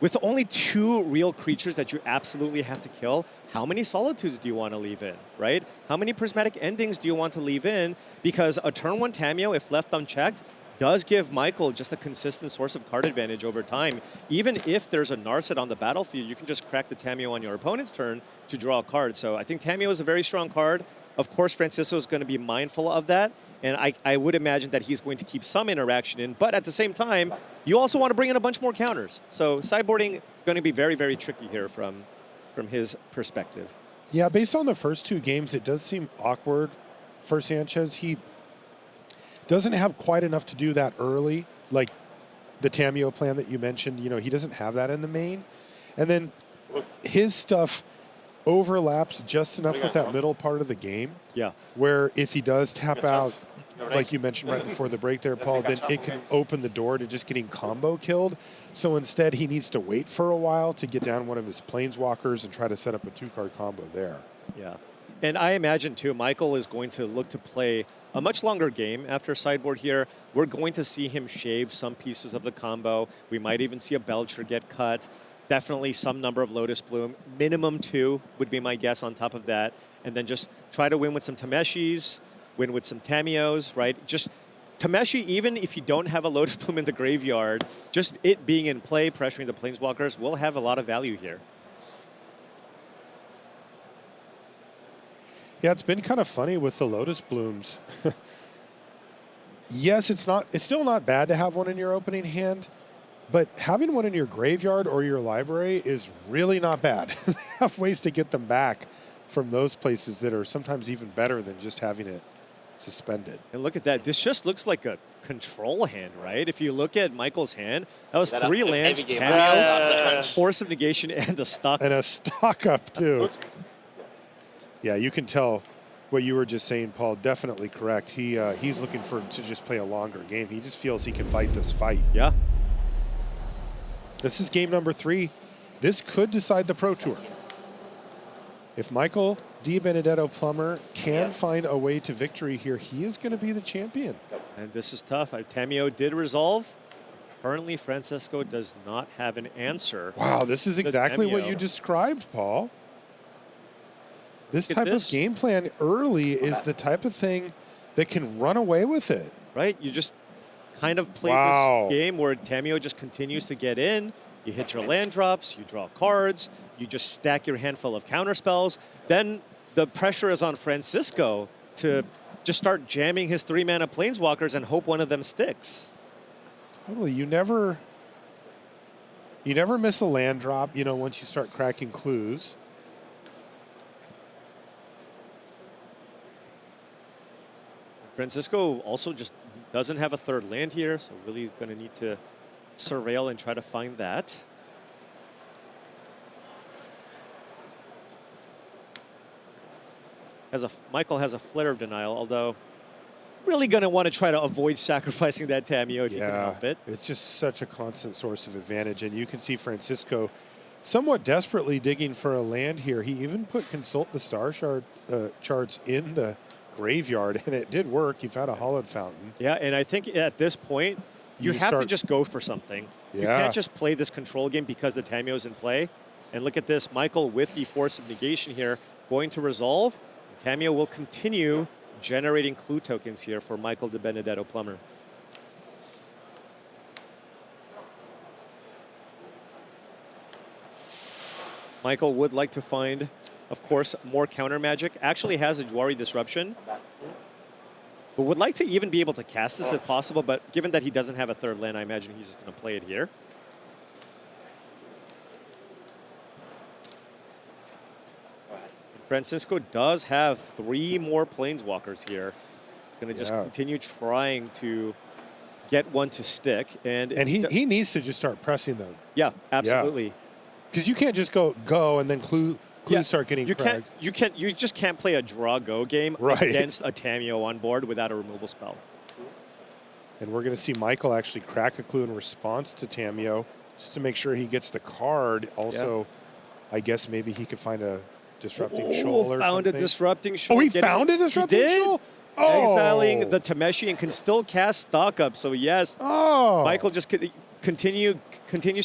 With only 2 real creatures that you absolutely have to kill, how many Solitudes do you want to leave in, right? How many Prismatic Endings do you want to leave in? Because a turn 1 Tamiyo, if left unchecked, does give Michael just a consistent source of card advantage over time. Even if there's a Narset on the battlefield, you can just crack the Tamiyo on your opponent's turn to draw a card. So I think Tamiyo is a very strong card. Of course, Francisco is going to be mindful of that, and I would imagine that he's going to keep some interaction in, but at the same time, you also want to bring in a bunch more counters. So sideboarding going to be very tricky here from his perspective. Yeah, based on the first 2 games, it does seem awkward for Sanchez. He doesn't have quite enough to do that early, like the Tamiyo plan that you mentioned. You know, he doesn't have that in the main. And then his stuff overlaps just enough with that middle part of the game. Yeah. Where if he does tap out, like you mentioned right before the break there, Paul, then it can open the door to just getting combo killed. So instead, he needs to wait for a while to get down one of his planeswalkers and try to set up a 2-card combo there. Yeah. And I imagine, too, Michael is going to look to play a much longer game after sideboard here. We're going to see him shave some pieces of the combo. We might even see a Belcher get cut. Definitely some number of Lotus Bloom. Minimum 2 would be my guess on top of that. And then just try to win with some Tameshis, win with some Tamiyos, right? Just Tameshi, even if you don't have a Lotus Bloom in the graveyard, just it being in play, pressuring the Planeswalkers, will have a lot of value here. Yeah, it's been kind of funny with the Lotus Blooms. Yes, it's still not bad to have one in your opening hand, but having one in your graveyard or your library is really not bad. Have ways to get them back from those places that are sometimes even better than just having it suspended. And look at that. This just looks like a control hand, right? If you look at Michael's hand, that was 3 lands, Tamiyo, Force of Negation, and a stock. And a stock up, too. Yeah, you can tell what you were just saying, Paul. Definitely correct. He's looking to just play a longer game. He just feels he can fight this fight. Yeah. This is game number 3. This could decide the Pro Tour. If Michael DeBendetto-Plummer can find a way to victory here, he is going to be the champion. And this is tough. Tamiyo did resolve. Currently, Francisco does not have an answer. Wow, this is exactly what you described, Paul. This type of game plan early is the type of thing that can run away with it. Right? You just kind of play this game where Tamiyo just continues to get in. You hit your land drops, you draw cards, you just stack your handful of counter spells. Then the pressure is on Francisco to just start jamming his 3-mana Planeswalkers and hope one of them sticks. Totally. You never miss a land drop, you know, once you start cracking clues. Francisco also just doesn't have a third land here, so really going to need to surveil and try to find that. Michael has a Flare of Denial, although really going to want to try to avoid sacrificing that Tamiyo if you can help it. It's just such a constant source of advantage, and you can see Francisco somewhat desperately digging for a land here. He even put Consult the Star Shard charts in the graveyard, and it did work. You've had a Hollowed Fountain. Yeah, and I think at this point, you have to just go for something. Yeah. You can't just play this control game because the Tamiyo's in play. And look at this, Michael with the Force of Negation here, going to resolve. Tamiyo will continue generating clue tokens here for Michael DeBendetto-Plummer. Michael would like to find, of course, more counter magic. Actually has a Jwari Disruption. But would like to even be able to cast this if possible, but given that he doesn't have a third land, I imagine he's just going to play it here. Francisco does have 3 more Planeswalkers here. He's going to just continue trying to get one to stick. And he needs to just start pressing them. Yeah, absolutely. Because you can't just go and then clues start getting cracked. You just can't play a draw-go game against a Tamiyo on board without a removal spell. And we're going to see Michael actually crack a clue in response to Tamiyo just to make sure he gets the card. Also, I guess maybe he could find a Disrupting Shoal or found something. a Disrupting Shoal. Oh, he found a Disrupting Shoal? Oh. Exiling the Tameshi and can still cast Stock Up. So yes, Michael just continues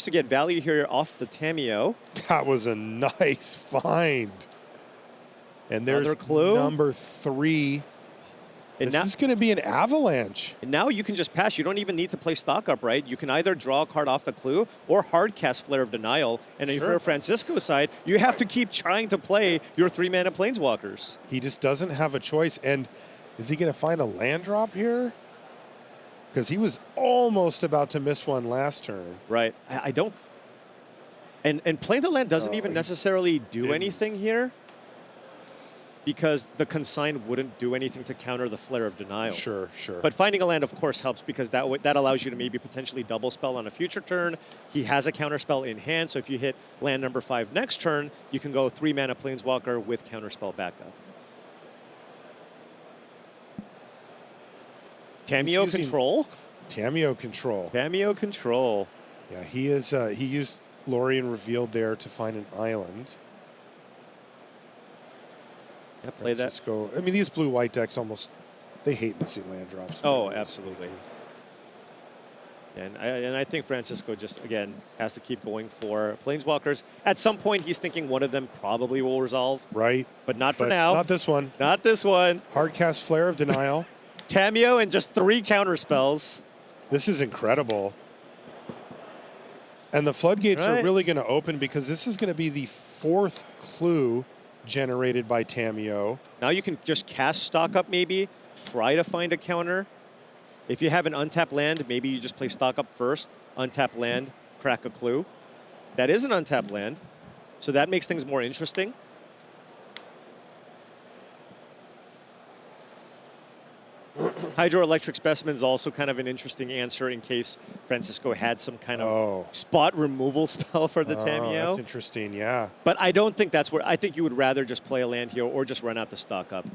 to get value here off the Tamiyo. That was a nice find. And there's another clue. Number 3. And this is going to be an avalanche. And now you can just pass. You don't even need to play Stock Up, right? You can either draw a card off the clue or hard cast Flare of Denial. And if you're Francisco's side, you have to keep trying to play your 3-mana Planeswalkers. He just doesn't have a choice. And is he going to find a land drop here? Because he was almost about to miss one last turn. Right. I don't. And playing the land doesn't even necessarily do anything here, because the Consign wouldn't do anything to counter the Flare of Denial. Sure. But finding a land, of course, helps because that allows you to maybe potentially double spell on a future turn. He has a counter spell in hand, so if you hit land number 5 next turn, you can go 3-mana Planeswalker with counter spell backup. Tamiyo Control. Tamiyo Control. Tamiyo Control. Yeah, he is. He used Lorien Revealed there to find an island. Yeah, play Francisco. I mean, these blue-white decks they hate missing land drops. Oh, absolutely. And I think Francisco just, again, has to keep going for Planeswalkers. At some point, he's thinking one of them probably will resolve. Right. But not for now. Not this one. Not this one. Hardcast Flare of Denial. Tamiyo and just 3 counter spells. This is incredible. And the floodgates are really going to open because this is going to be the 4th clue generated by Tamiyo. Now you can just cast Stock Up maybe, try to find a counter. If you have an untapped land, maybe you just play Stock Up first, untap land, crack a clue. That is an untapped land, so that makes things more interesting. Hydroelectric Specimen is also kind of an interesting answer in case Francisco had some kind of spot removal spell for the Tamiyo. That's interesting, yeah. But I don't think that's where, I think you would rather just play a land here or just run out the Stock Up.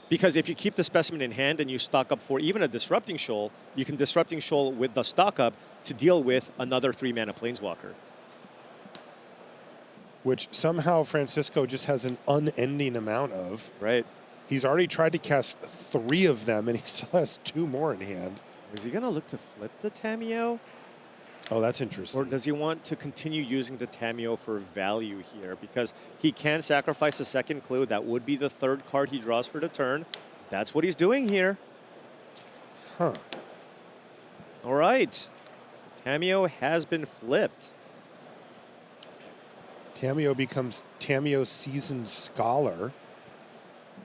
Because if you keep the Specimen in hand and you stock up for even a Disrupting Shoal, you can Disrupting Shoal with the Stock Up to deal with another 3-mana Planeswalker. Which somehow Francisco just has an unending amount of. Right. He's already tried to cast 3 of them, and he still has 2 more in hand. Is he going to look to flip the Tamiyo? Oh, that's interesting. Or does he want to continue using the Tamiyo for value here? Because he can sacrifice a second clue. That would be the 3rd card he draws for the turn. That's what he's doing here. Huh. All right. Tamiyo has been flipped. Tamio becomes Tamio Seasoned Scholar,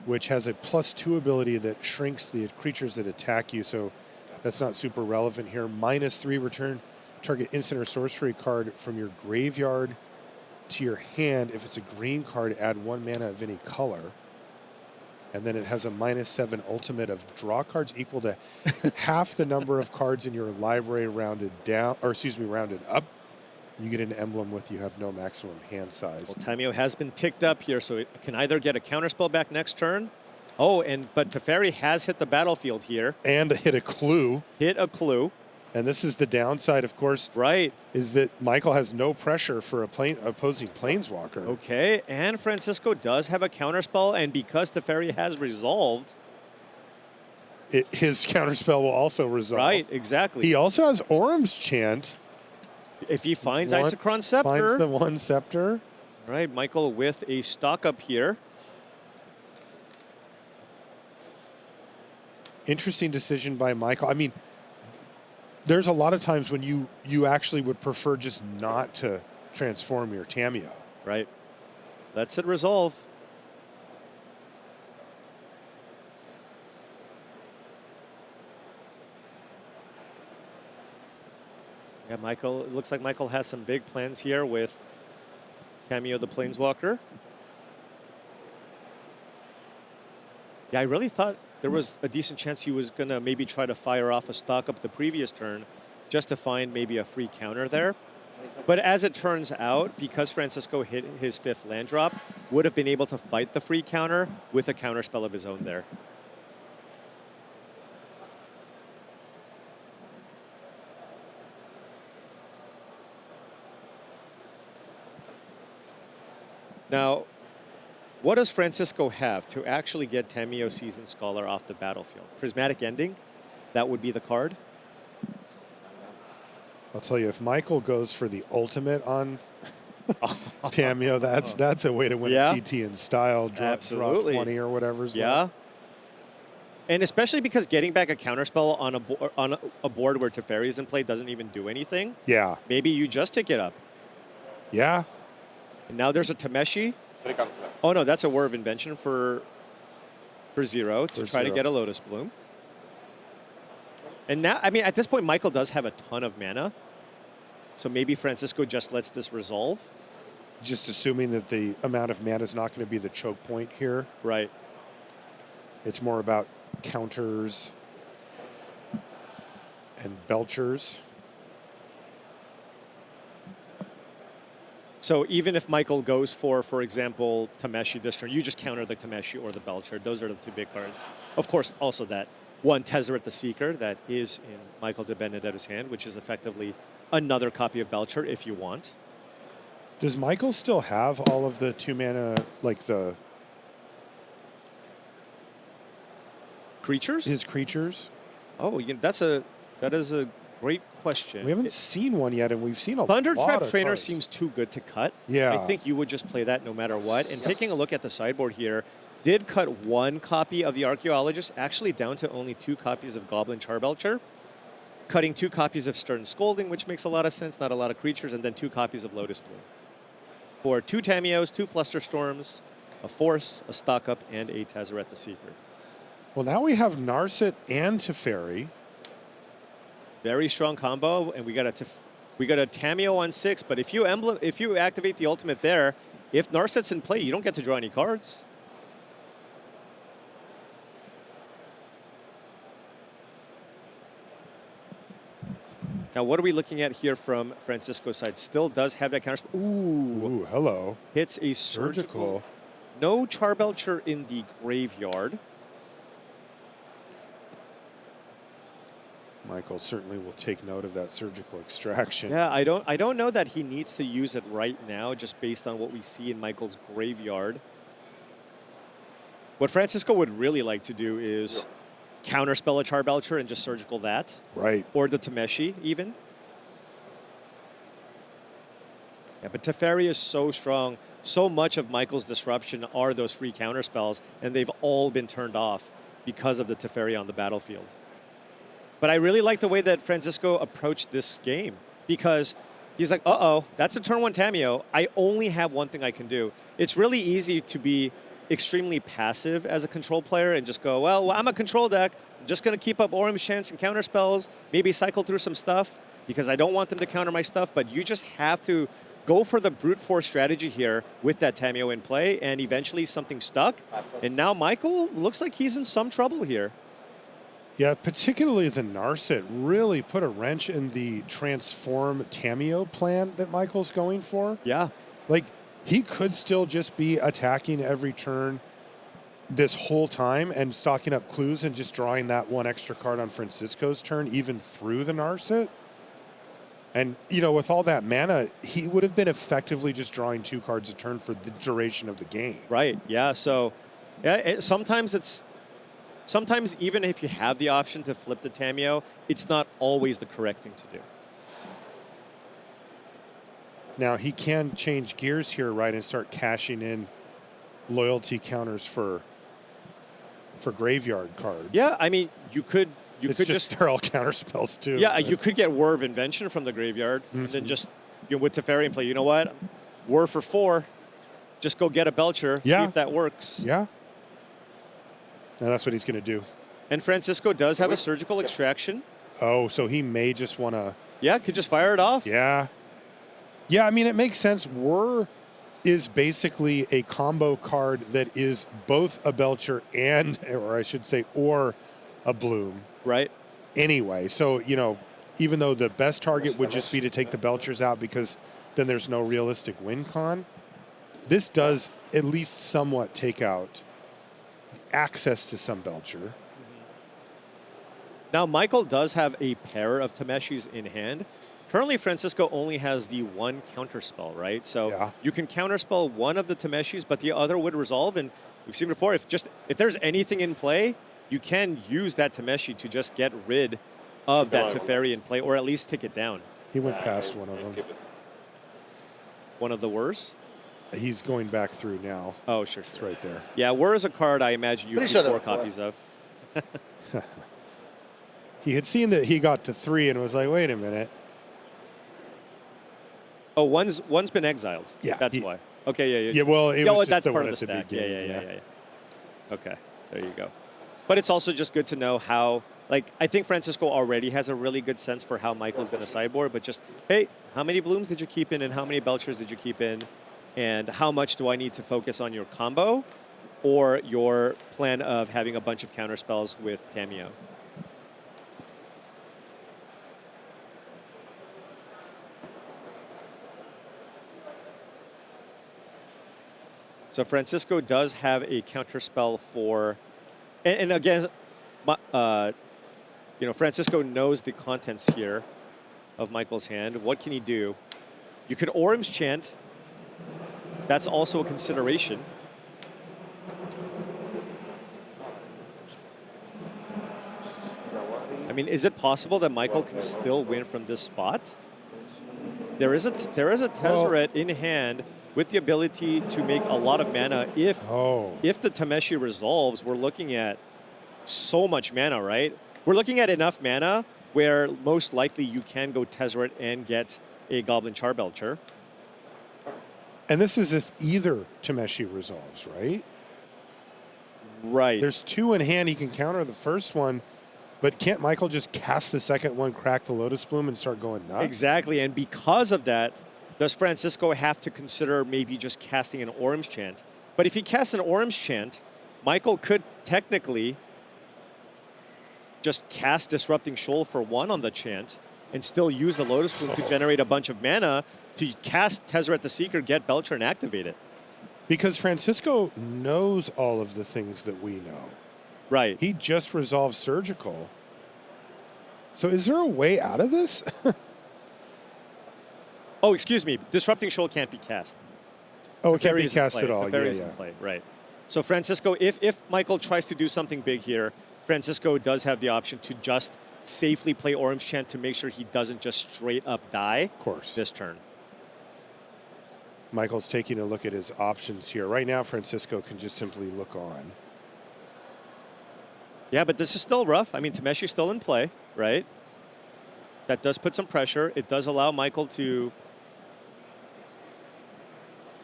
which has a +2 ability that shrinks the creatures that attack you, so that's not super relevant here. -3, return target instant or sorcery card from your graveyard to your hand. If it's a green card, add 1 mana of any color. And then it has a -7 ultimate of draw cards equal to half the number of cards in your library rounded down, or excuse me, rounded up. You get an emblem with you have no maximum hand size. Well, Tamio has been ticked up here, so it can either get a counterspell back next turn. Oh, but Teferi has hit the battlefield here. And hit a clue. Hit a clue. And this is the downside, of course, right? Is that Michael has no pressure for opposing Planeswalker. Okay, and Francisco does have a counterspell, and because Teferi has resolved, his counterspell will also resolve. Right, exactly. He also has Orum's Chant. If he finds Isochron Scepter. Finds the 1 Scepter. Right, Michael with a stock up here. Interesting decision by Michael. I mean, there's a lot of times when you actually would prefer just not to transform your Tamio. Right. Lets it resolve. Yeah, Michael, it looks like Michael has some big plans here with Tamio the Planeswalker. Yeah, I really thought there was a decent chance he was going to maybe try to fire off a stock up the previous turn just to find maybe a free counter there. But as it turns out, because Francisco hit his 5th land drop, would have been able to fight the free counter with a counter spell of his own there. Now, what does Francisco have to actually get Tamio Seasoned Scholar off the battlefield? Prismatic Ending? That would be the card? I'll tell you, if Michael goes for the ultimate on Tamio, that's a way to win a PT in style. Drop 20 or whatever's left. And especially because getting back a counterspell on a board where Teferi's in play doesn't even do anything. Yeah. Maybe you just tick it up. Yeah. And now there's a Tameshi. Oh no, that's a War of Invention for 0 to try to get a Lotus Bloom. And now, I mean, at this point, Michael does have a ton of mana. So maybe Francisco just lets this resolve. Just assuming that the amount of mana is not going to be the choke point here. Right. It's more about counters and belchers. So even if Michael goes for example, Tameshi this turn, you just counter the Tameshi or the Belcher. Those are the 2 big cards. Of course, also that 1 Tezzeret the Seeker that is in Michael DeBendetto's hand, which is effectively another copy of Belcher if you want. Does Michael still have all of the 2 mana, like the creatures? His creatures? Oh, that is a great question. We haven't seen one yet, and we've seen a Thunder lot Trap of Trainer cards. seems too good to cut. Yeah. I think you would just play that no matter what. And taking a look at the sideboard here, did cut 1 copy of the Archaeologist, actually down to only 2 copies of Goblin Charbelcher, cutting 2 copies of Stern Scolding, which makes a lot of sense, not a lot of creatures, and then 2 copies of Lotus Bloom. For 2 Tamios, 2 Flusterstorms, a Force, a Stock Up, and a Tezzeret the Seeker. Well, now we have Narset and Teferi. Very strong combo, and we got a Tamio on 6. But if you activate the ultimate there, if Narset's in play, you don't get to draw any cards. Now, what are we looking at here from Francisco's side? Still does have that counter. Ooh, hello. Hits a surgical. No Charbelcher in the graveyard. Michael certainly will take note of that surgical extraction. Yeah, I don't know that he needs to use it right now, just based on what we see in Michael's graveyard. What Francisco would really like to do is counterspell a Charbelcher and just surgical that. Right. Or the Tameshi, even. Yeah, but Teferi is so strong. So much of Michael's disruption are those free counterspells, and they've all been turned off because of the Teferi on the battlefield. But I really like the way that Francisco approached this game, because He's like, uh-oh, that's a turn 1 Tameo. I only have one thing I can do. It's really easy to be extremely passive as a control player and just go, well, I'm a control deck. I'm just going to keep up Orim's Chance and counter spells, maybe cycle through some stuff because I don't want them to counter my stuff. But you just have to go for the brute force strategy here with that Tameo in play, and eventually something stuck. And now Michael looks like he's in some trouble here. Yeah, particularly the Narset really put a wrench in the transform Tameo plan that Michael's going for. Yeah. Like, he could still just be attacking every turn this whole time and stocking up clues and just drawing that one extra card on Francisco's turn, even through the Narset. And, you know, with all that mana, he would have been effectively just drawing 2 cards a turn for the duration of the game. Right, yeah. So yeah, sometimes even if you have the option to flip the Tameo, it's not always the correct thing to do. Now, he can change gears here, right, and start cashing in loyalty counters for graveyard cards. Yeah, I mean, you could just they're all counter spells too. Yeah, you could get Whir of Invention from the graveyard, and then just with Teferi and play, you know what? Whir for 4. Just go get a Belcher, see if that works. Yeah. Now that's what he's going to do. And Francisco does have a surgical extraction. Oh, so he may just want to... Yeah, could just fire it off. Yeah. Yeah, I mean, it makes sense. Whir is basically a combo card that is both a Belcher and, or I should say, or a Bloom. Right. Anyway, so, you know, even though the best target would just be to take the Belchers out because then there's no realistic win con, this does at least somewhat take out access to some Belcher. Now, Michael does have a pair of Tameshis in hand. Currently, Francisco only has the 1 counterspell, right? So you can counterspell one of the Tameshis, but the other would resolve. And we've seen before, if there's anything in play, you can use that Tameshi to just get rid of that Teferi in play, or at least take it down. He went past one of them. One of the Whirs? He's going back through now. Oh, sure. It's right there. Yeah, Whir is a card I imagine you keep 4 copies of. He had seen that he got to 3 and was like, wait a minute. Oh, one's been exiled. Yeah. That's why. Okay, yeah. Yeah, well, it was just that's the part one of the at the stack. beginning. Yeah. Okay, there you go. But it's also just good to know how, like, I think Francisco already has a really good sense for how Michael's going to sideboard, but just, hey, how many Blooms did you keep in and how many Belchers did you keep in? And how much do I need to focus on your combo or your plan of having a bunch of counter spells with Tameo? So Francisco does have a counter spell for, and again, Francisco knows the contents here of Michael's hand. What can he do? You could Orim's Chant. That's also a consideration. I mean, is it possible that Michael can still win from this spot? There is a Tezzeret in hand with the ability to make a lot of mana. If the Tameshi resolves, we're looking at so much mana, right? We're looking at enough mana where most likely you can go Tezzeret and get a Goblin Charbelcher. And this is if either Tameshi resolves, right? Right. There's 2 in hand. He can counter the first one, but can't Michael just cast the second one, crack the Lotus Bloom, and start going nuts? Exactly, and because of that, does Francisco have to consider maybe just casting an Orim's Chant? But if he casts an Orim's Chant, Michael could technically just cast Disrupting Shoal for 1 on the Chant and still use the Lotus Bloom to generate a bunch of mana to cast Tezzeret the Seeker, get Belcher, and activate it. Because Francisco knows all of the things that we know. Right. He just resolved Surgical. So is there a way out of this? Oh, excuse me. Disrupting Shoal can't be cast. Oh, it can't be cast at all. The fairy's in play, right. So Francisco, if Michael tries to do something big here, Francisco does have the option to just safely play Orim's Chant to make sure he doesn't just straight up die this turn. Michael's taking a look at his options here. Right now, Francisco can just simply look on. Yeah, but this is still rough. I mean, Tameshi's still in play, right? That does put some pressure. It does allow Michael to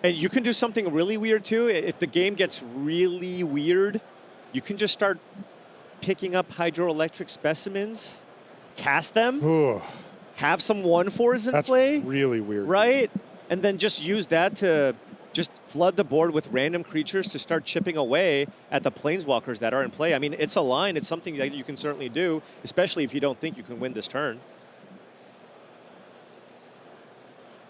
And you can do something really weird too. If the game gets really weird, you can just start picking up hydroelectric specimens, cast them, Ooh, have some 1/4s in that's play, really weird. right? And then just use that to just flood the board with random creatures to start chipping away at the planeswalkers that are in play. I mean, it's a line. It's something that you can certainly do, especially if you don't think you can win this turn.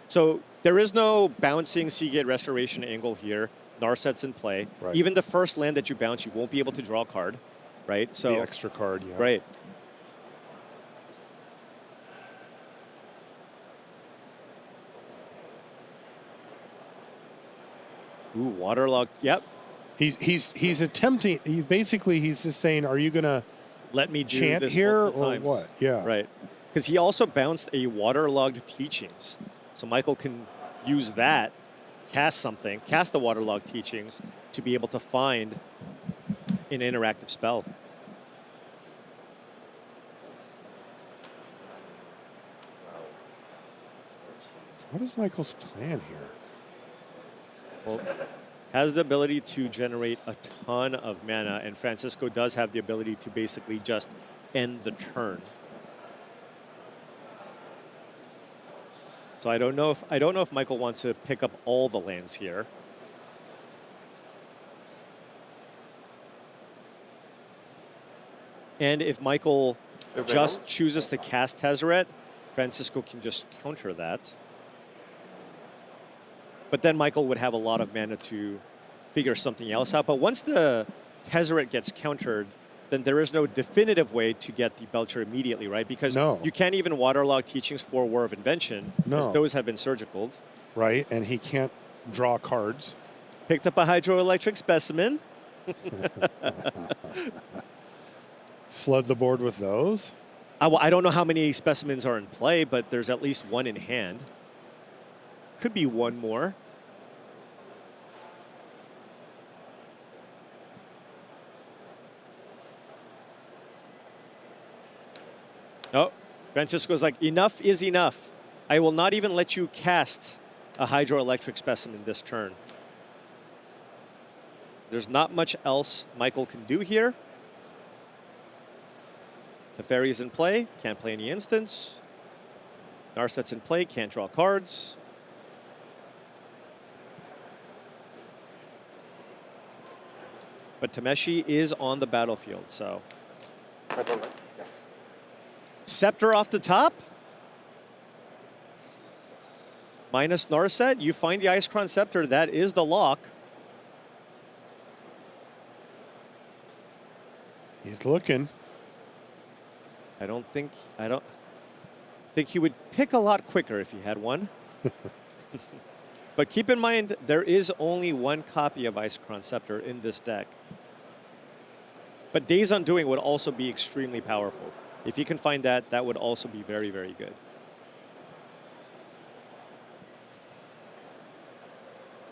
So there is no bouncing Seagate Restoration angle here. Narset's in play. Right. Even the first land that you bounce, you won't be able to draw a card, right? So The extra card, yeah. right. Ooh, waterlogged. Yep. He's attempting. He's just saying, are you gonna Let me do chant this here multiple or times. what? Yeah. Right. Because he also bounced a waterlogged teachings. So Michael can use that, cast the waterlogged teachings to be able to find an interactive spell. So what is Michael's plan here? Well, has the ability to generate a ton of mana, and Francisco does have the ability to basically just end the turn. So I don't know if Michael wants to pick up all the lands here. And if Michael just chooses to cast Tezzeret, Francisco can just counter that. But then Michael would have a lot of mana to figure something else out. But once the Tezzeret gets countered, then there is no definitive way to get the Belcher immediately, right? Because you can't even waterlog teachings for War of Invention, because those have been surgicaled. Right, and he can't draw cards. Picked up a hydroelectric specimen. Flood the board with those? I don't know how many specimens are in play, but there's at least one in hand. Could be one more. Oh, Francisco's like, enough is enough. I will not even let you cast a hydroelectric specimen this turn. There's not much else Michael can do here. Teferi's in play, can't play any instants. Narset's in play, can't draw cards. But Tameshi is on the battlefield, so. Yes. Scepter off the top. Minus Narset, you find the Icecrown Scepter. That is the lock. He's looking. I don't think he would pick a lot quicker if he had one. But keep in mind, there is only one copy of Icecrown Scepter in this deck. But Days Undoing would also be extremely powerful. If you can find that, that would also be very, very good.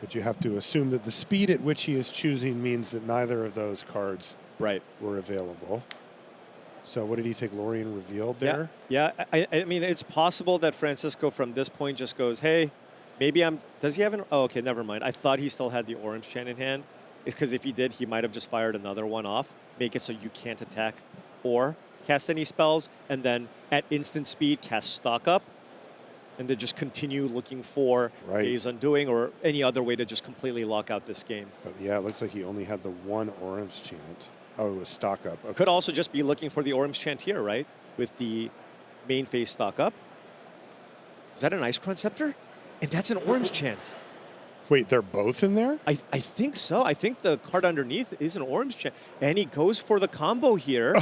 But you have to assume that the speed at which he is choosing means that neither of those cards were available. So what did he take? Lorien Revealed there? Yeah, I mean, it's possible that Francisco from this point just goes, hey, maybe does he have an, oh, okay, never mind. I thought he still had the Orange Chant in hand. It's because if he did, he might have just fired another one off, make it so you can't attack or cast any spells, and then at instant speed, cast Stock Up, and then just continue looking for Days Undoing or any other way to just completely lock out this game. But yeah, it looks like he only had the one Orange Chant. Oh, it was Stock Up. Okay. Could also just be looking for the Orange Chant here, right? With the main phase Stock Up. Is that an Icecrown Scepter? And that's an Orange Chant. Wait, they're both in there? I think so. I think the card underneath is an Orange Chant. And he goes for the combo here.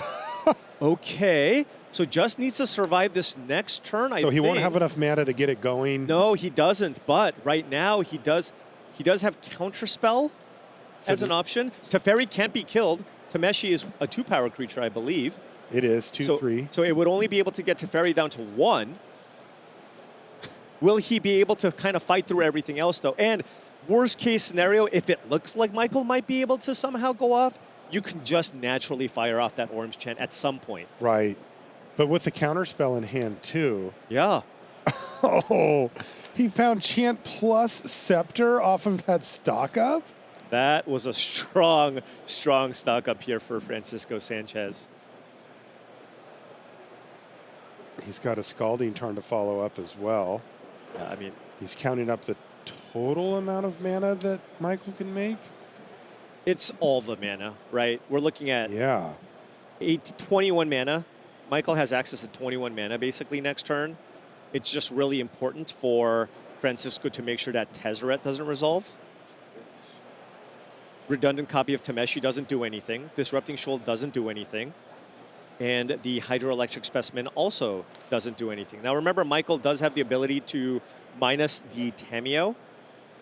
Okay. So just needs to survive this next turn, I So he think. won't have enough mana to get it going? No, he doesn't. But right now he does have Counterspell as an option. Teferi can't be killed. Tameshi is a 2-power creature, I believe. It is 2/3. So it would only be able to get Teferi down to 1. Will he be able to kind of fight through everything else, though? And worst case scenario, if it looks like Michael might be able to somehow go off, you can just naturally fire off that Orange Chant at some point. Right. But with the counterspell in hand, too. Yeah. Oh, he found Chant plus Scepter off of that stock up? That was a strong, strong stock up here for Francisco Sánchez. He's got a Scalding Tarn to follow up as well. Yeah, I mean, He's counting up the total amount of mana that Michael can make. it's all the mana, right? We're looking at Yeah. 21 mana. Michael has access to 21 mana basically next turn. It's just really important for Francisco to make sure that Tezzeret doesn't resolve. Redundant copy of Tameshi doesn't do anything. Disrupting Shoal doesn't do anything. And the Hydroelectric Specimen also doesn't do anything. Now remember, Michael does have the ability to minus the Tameo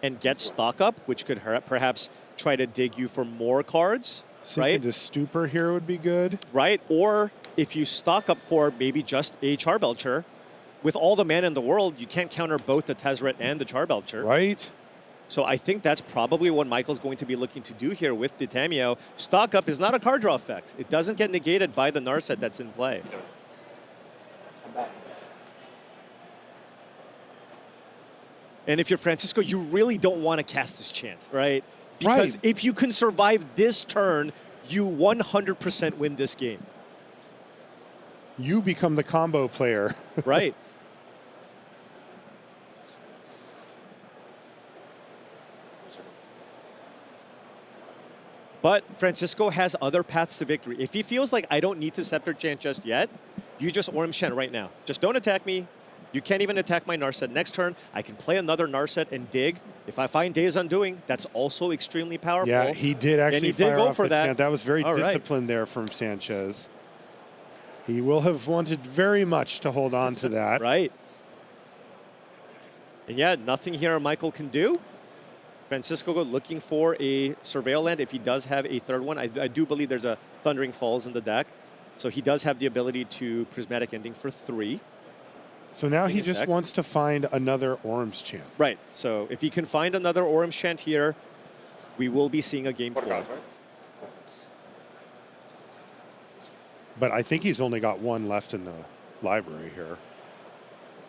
and get stock up, which could perhaps try to dig you for more cards, Sink right? into Stupor here would be good. Right? Or if you stock up for maybe just a Charbelcher, with all the mana in the world, you can't counter both the Tezzeret and the Charbelcher. Right? So I think that's probably what Michael's going to be looking to do here with the Tameo. Stock up is not a card draw effect. It doesn't get negated by the Narset that's in play. Come back. And if you're Francisco, you really don't want to cast this chant, right? Because Right. if you can survive this turn, you 100% win this game, You become the combo player. right? But Francisco has other paths to victory. If he feels like I don't need to Scepter Chant just yet, you just Orim Chant right now. Just don't attack me. You can't even attack my Narset. Next turn, I can play another Narset and dig. If I find Days Undoing, that's also extremely powerful. Yeah, he did actually he did fire go off for the that. chant. That was very All right. disciplined there from Sánchez. He will have wanted very much to hold on to that. Right. And yeah, nothing here Michael can do. Francisco looking for a Surveil land if he does have a third one. I do believe there's a Thundering Falls in the deck. So he does have the ability to Prismatic Ending for 3. So now he his just deck. wants to find another Orm's chant. Right. So if he can find another Orim Chant here, we will be seeing a game 4. But I think he's only got one left in the library here.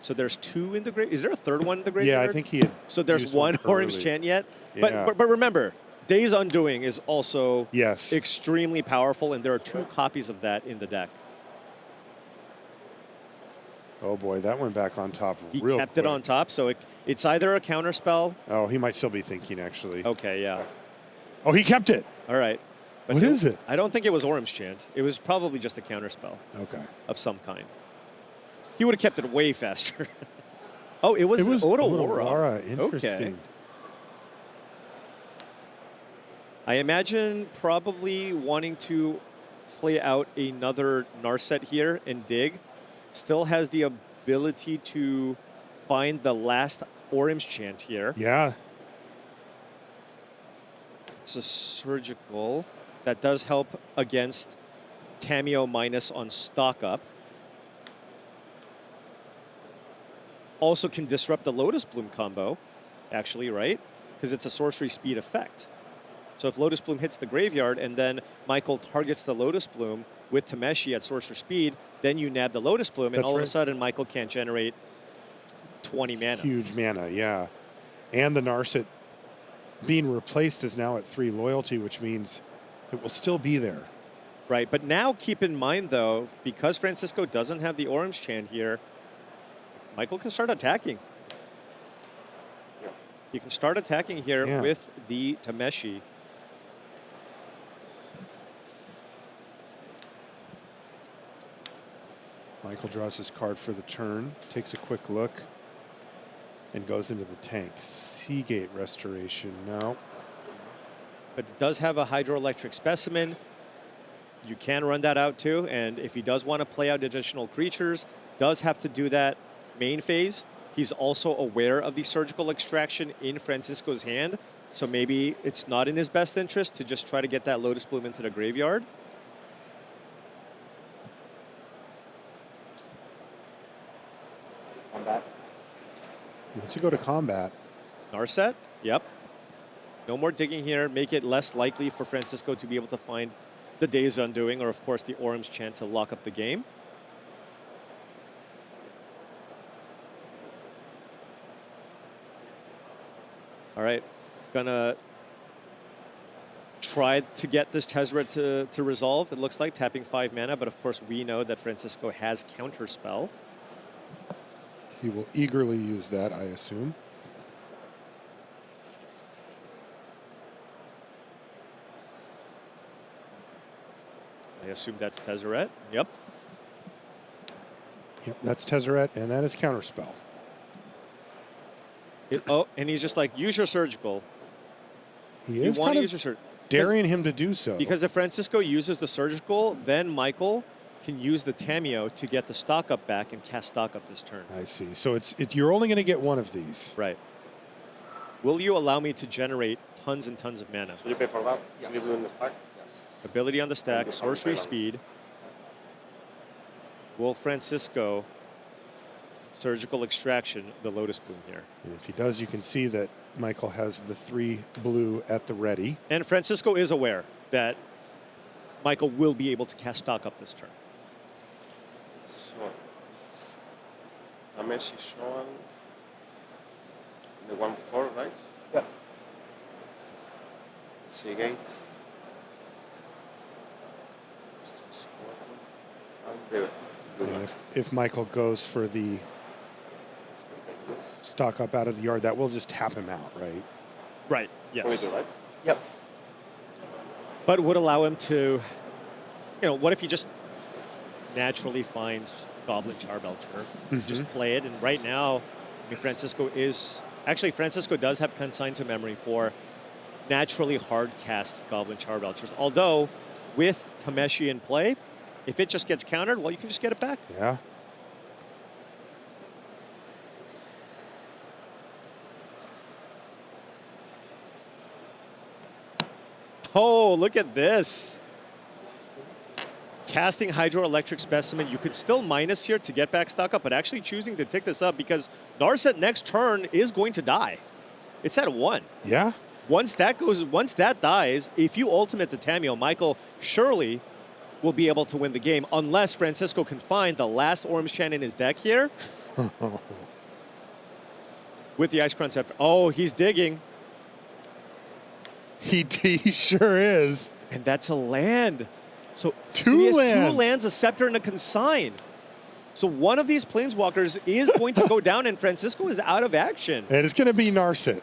So there's 2 in the grave. Is there a third one in the graveyard? Yeah, I think he had. So there's used one Orim's early. Chant yet. Yeah. But remember, Days Undoing is also Yes. extremely powerful, and there are 2 copies of that in the deck. Oh boy, that went back on top He real kept quick. it on top, so it's either a counter spell. Oh, he might still be thinking actually. Okay, yeah. Oh, he kept it. All right. But What is it? I don't think it was Orim's Chant. It was probably just a counter spell Okay. of some kind. He would have kept it way faster. Oh, it was Odawara. Odawara. Interesting. Okay. I imagine probably wanting to play out another Narset here and dig. Still has the ability to find the last Orim's Chant here. Yeah. It's a surgical. That does help against Tameo minus on stock up. Also can disrupt the Lotus Bloom combo, actually, right? Because it's a sorcery speed effect. So if Lotus Bloom hits the graveyard and then Michael targets the Lotus Bloom with Tameshi at sorcerer speed, then you nab the Lotus Bloom, and That's all of right. a sudden Michael can't generate 20 mana. Huge mana, yeah. And the Narset being replaced is now at 3 loyalty, which means it will still be there. Right, but now keep in mind though, because Francisco doesn't have the Orim's Chant here, Michael can start attacking. You can start attacking here Yeah. with the Tameshi. Michael draws his card for the turn, takes a quick look, and goes into the tank. Seagate Restoration, no. But it does have a Hydroelectric Specimen. You can run that out too, and if he does want to play out additional creatures, does have to do that main phase. He's also aware of the Surgical Extraction in Francisco's hand, so maybe it's not in his best interest to just try to get that Lotus Bloom into the graveyard. Combat. Once you go to combat, Narset, yep. No more digging here. Make it less likely for Francisco to be able to find the Days Undoing, or of course the Orim's Chant to lock up the game. All right, gonna try to get this Tezzeret to resolve, it looks like, tapping 5 mana, but of course we know that Francisco has Counterspell. He will eagerly use that, I assume. I assume that's Tezzeret. Yep. Yep, that's Tezzeret, and that is Counterspell. Oh, and he's just like, use your Surgical. He is You want kind to of use your Surgical. daring him to do so. Because if Francisco uses the Surgical, then Michael can use the Tameo to get the stock up back and cast stock up this turn. I see. So you're only going to get one of these. Right. Will you allow me to generate tons and tons of mana? So you pay for that? Yes. You in the stack? Yes. Ability on the stack, sorcery speed. Will Francisco surgical extraction the Lotus Bloom here? And if he does, you can see that Michael has the 3 blue at the ready. And Francisco is aware that Michael will be able to cast stock up this turn. So, damage is shown the 1/4, right? Yeah. Sea gates. And if Michael goes for the stock up out of the yard, that will just tap him out, right? Right, yes. Right? Yep. But would allow him to, what if he just naturally finds Goblin Charbelcher? Just play it, and right now, Francisco does have consigned to memory for naturally hard cast Goblin Charbelchers. Although, with Tameshi in play, if it just gets countered, well, you can just get it back. Yeah. Oh, look at this. Casting Hydroelectric Specimen. You could still minus here to get back stock up, but actually choosing to tick this up because Narset next turn is going to die. It's at 1. Yeah. Once that dies, if you ultimate the Tameo, Michael surely will be able to win the game unless Francisco can find the last Orange Chan in his deck here. With the Ice Crown Scepter. Oh, he's digging. He sure is. And that's a land. So Two he has lands. 2 lands, a scepter, and a consign. So one of these planeswalkers is going to go down, and Francisco is out of action. And it's going to be Narset.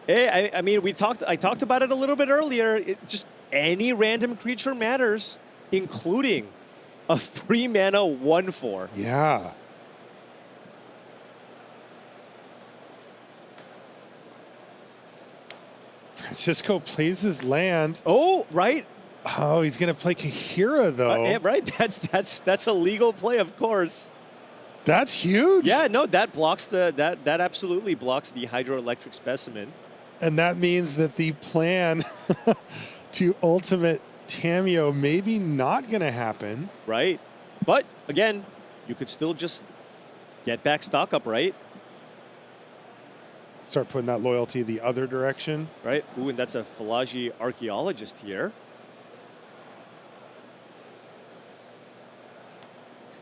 Hey, I mean, I talked about it a little bit earlier. Just any random creature matters, including a 3-mana 1/4. Yeah. Francisco plays his land. Oh, right. Oh, he's going to play Kahira, though. Yeah, right. That's a legal play, of course. That's huge. Yeah, no, that blocks that absolutely blocks the Hydroelectric Specimen. And that means that the plan to ultimate Tameo maybe not going to happen. Right. But again, you could still just get back stock up, right? Start putting that loyalty the other direction. Right. Ooh, and that's a Philagi Archaeologist here.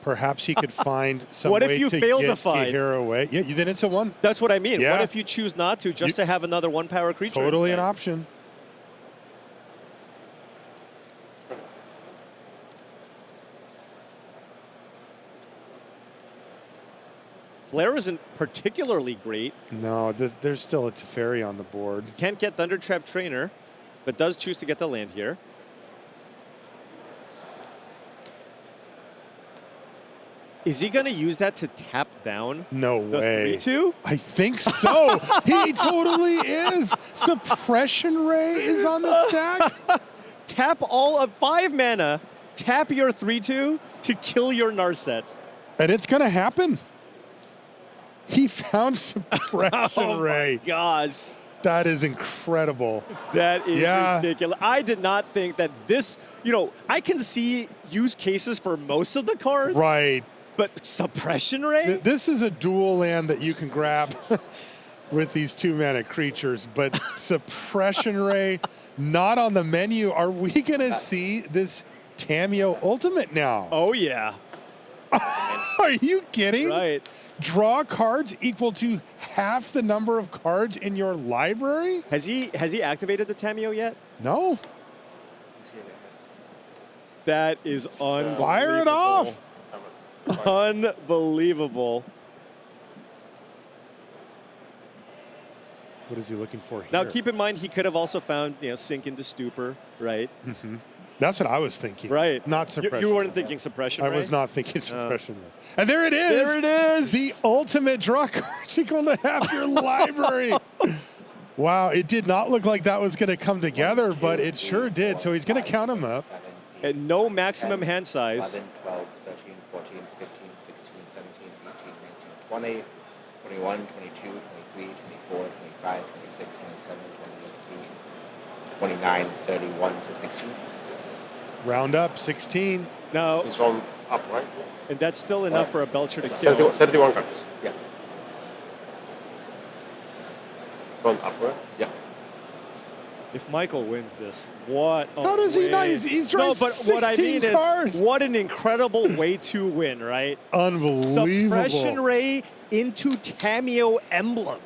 Perhaps he could find some What if way you to fail get to find? Kahira away. Yeah, then it's a 1. That's what I mean. Yeah. What if you choose not to, just to have another 1-power creature? Totally in an play? option. Flare isn't particularly great. No, there's still a Teferi on the board. Can't get Thundertrap Trainer, but does choose to get the land here. Is he going to use that to tap down No the way. 3/2? I think so. He totally is. Suppression Ray is on the stack. Tap all of 5 mana. Tap your 3/2 to kill your Narset. And it's going to happen. He found Suppression Ray. Gosh. That is incredible. That is Yeah. ridiculous. I did not think that this, I can see use cases for most of the cards. Right. But Suppression Ray? This is a dual land that you can grab with these 2-mana creatures, but Suppression Ray not on the menu. Are we going to see this Tameo Ultimate now? Oh, yeah. Are you kidding? Right. Draw cards equal to half the number of cards in your library? Has he activated the Tameo yet? No. That is unbelievable. Fire it off. Unbelievable. What is he looking for here? Now, keep in mind, he could have also found, Sink into Stupor, right? That's what I was thinking. Right. Not suppression. You weren't thinking suppression, I right? was not thinking suppression. And there it is. There it is. The ultimate draw cards equal to half your library. Wow, it did not look like that was going to come together, but it sure did. So he's going to count them up. And no maximum hand size. 11, 12, 13, 14, 15, 16, 17, 18, 19, 20, 21, 22, 23, 24, 25, 26, 27, 28, 29, 31, so 16. Round up, 16. Now, He's rolled up, right? and that's still enough for a Belcher to kill. 31 cards. Yeah. Rolled upward. Yeah. If Michael wins this, what a How does he way. not? He's drawing No, but what I 16 mean cards. is, what an incredible way to win, right? Unbelievable. Suppression Ray into Tameo Emblem.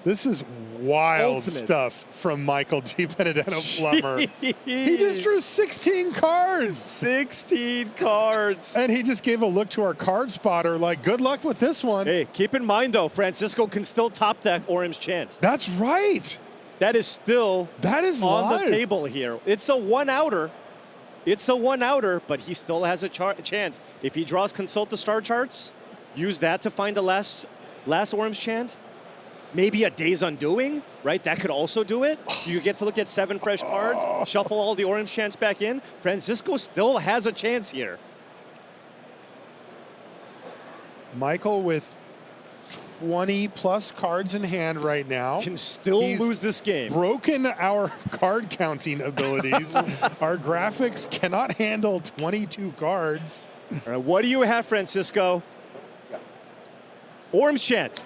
This is wild Ultimate. stuff from Michael DeBendetto-Plummer. He just drew 16 cards. 16 cards. And he just gave a look to our card spotter like, good luck with this one. Hey, keep in mind, though, Francisco can still top deck Orim's Chant. That's right. That is still That is on live. the table here. It's a one-outer. It's a one-outer, but he still has a chance. If he draws Consult the Star Charts, use that to find the last Orim's Chant. Maybe a Day's Undoing, right? That could also do it. You get to look at 7 fresh cards, shuffle all the Orim's Chants back in. Francisco still has a chance here. Michael with 20 plus cards in hand right now. Can still He's lose this game. Broken our card counting abilities. Our graphics cannot handle 22 cards. All right, what do you have, Francisco? Orim's Chant.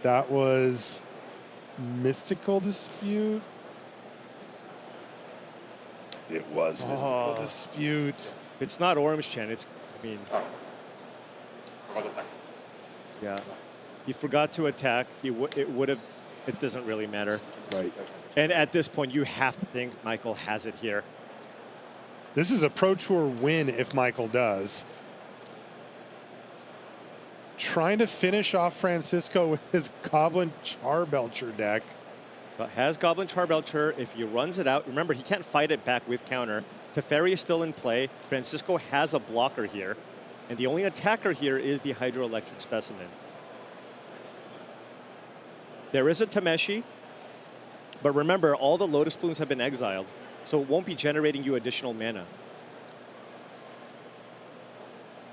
That was Mystical Dispute. It was Mystical Dispute. It's not Orim's Chant. It's, I mean, yeah. He forgot to attack. It would have. It doesn't really matter. Right. And at this point, you have to think Michael has it here. This is a Pro Tour win if Michael does. Trying to finish off Francisco with his Goblin Charbelcher deck. But has Goblin Charbelcher, if he runs it out, remember, he can't fight it back with counter. Teferi is still in play. Francisco has a blocker here. And the only attacker here is the Hydroelectric Specimen. There is a Tameshi. But remember, all the Lotus Plumes have been exiled. So it won't be generating you additional mana.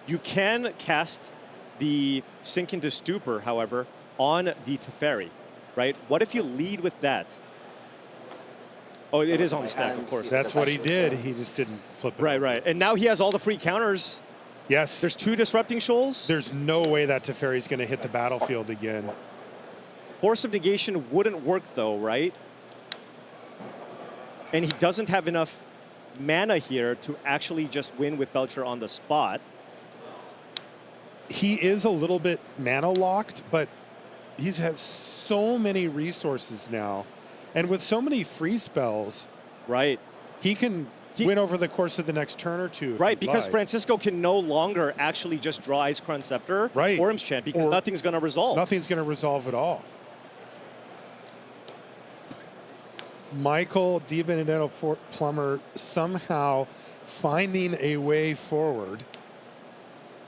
You can cast the Sink into Stupor, however, on the Teferi, right? What if you lead with that? Oh, it is on the stack, of course. That's what he did. He just didn't flip it. Right, right. And now he has all the free counters. Yes. There's 2 Disrupting Shoals. There's no way that Teferi's going to hit the battlefield again. Force of Negation wouldn't work, though, right? And he doesn't have enough mana here to actually just win with Belcher on the spot. He is a little bit mana locked, but he's had so many resources now. And with so many free spells, Right. he can win over the course of the next turn or two. Right, because Francisco can no longer actually just draw Ice Crown Scepter Right. or Orim's Chant because Or nothing's going to resolve. Nothing's going to resolve at all. Michael DeBendetto-Plummer somehow finding a way forward.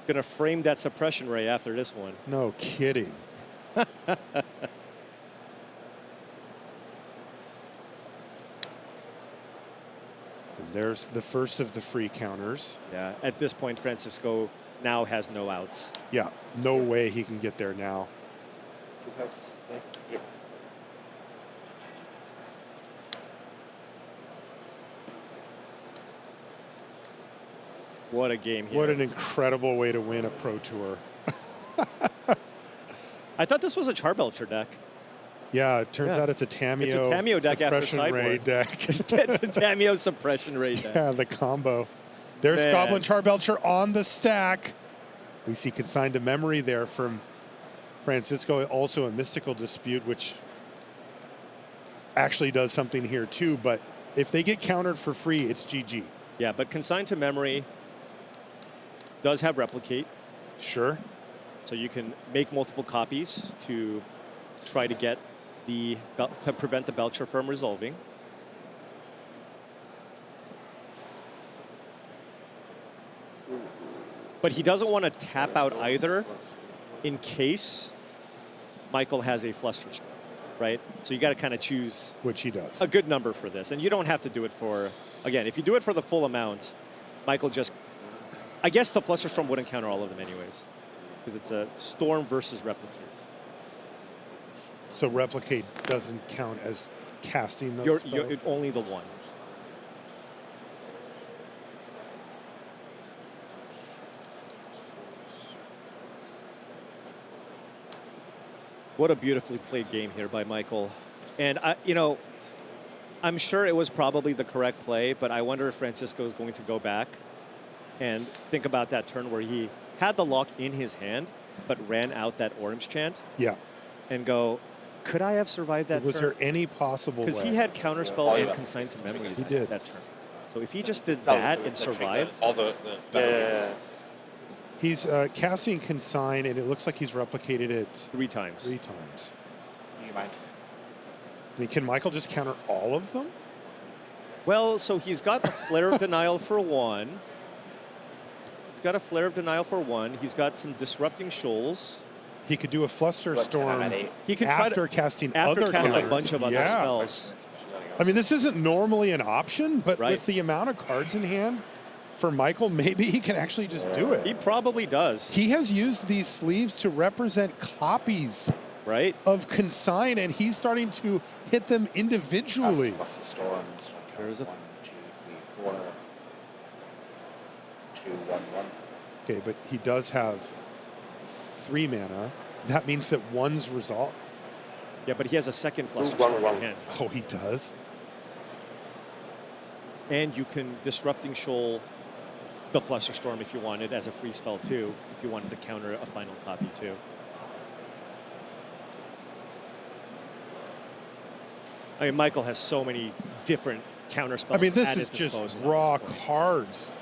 Going to frame that Suppression Ray after this one. No kidding. And there's the first of the free counters. Yeah, at this point, Francisco now has no outs. Yeah, no way he can get there now. 2 cards. Yeah. What a game here. What an incredible way to win a Pro Tour. I thought this was a Charbelcher deck. Yeah, it turns out it's a Tameo, It's a Tameo deck after Suppression Ray sideboard. deck. It's a Tameo Suppression Ray deck. Yeah, the combo. There's Man. Goblin Charbelcher on the stack. We see consigned to memory there from Francisco, also a mystical dispute, which actually does something here too, but if they get countered for free, it's GG. Yeah, but consigned to memory does have replicate. Sure. So you can make multiple copies to try to get to prevent the Belcher from resolving. But he doesn't want to tap out either in case Michael has a Flusterstorm, right? So you got to kind of choose which he does. A good number for this. And you don't have to do it for, again, if you do it for the full amount, Michael just, I guess the Flusterstorm wouldn't counter all of them anyways, because it's a Storm versus Replicate. So Replicate doesn't count as casting those You're spells? only the one. What a beautifully played game here by Michael. And, I'm sure it was probably the correct play, but I wonder if Francisco is going to go back and think about that turn where he had the lock in his hand, but ran out that orange chant. Yeah. And go, could I have survived that Was turn? there any possible way? Because he had counterspell and consigned to memory He did. that turn. So if he just did that and survived. He's casting Consign, and it looks like he's replicated it 3 times. 3 times. You mind? I mean, can Michael just counter all of them? Well, so he's got a Flare of Denial for 1. He's got a Flare of Denial for 1. He's got some Disrupting Shoals. He could do a Flusterstorm He could after casting after other cast counters. a bunch of other Yeah. spells. I mean, this isn't normally an option, but Right. with the amount of cards in hand for Michael, maybe he can actually just do He it. probably does, He has used these sleeves to represent copies right? of Consign, and he's starting to hit them individually. Plus the storms. There's a 1, 2, 3, 4. 2, 1, 1. Okay, but he does have 3 mana. That means that 1's resolved. Yeah, but he has a second Wrong, Flusterstorm wrong. in hand. Oh, he does? And you can Disrupting Shoal the Flusterstorm if you wanted as a free spell too, if you wanted to counter a final copy too. I mean, Michael has so many different counter spells. I mean, this at is his just disposal. raw cards.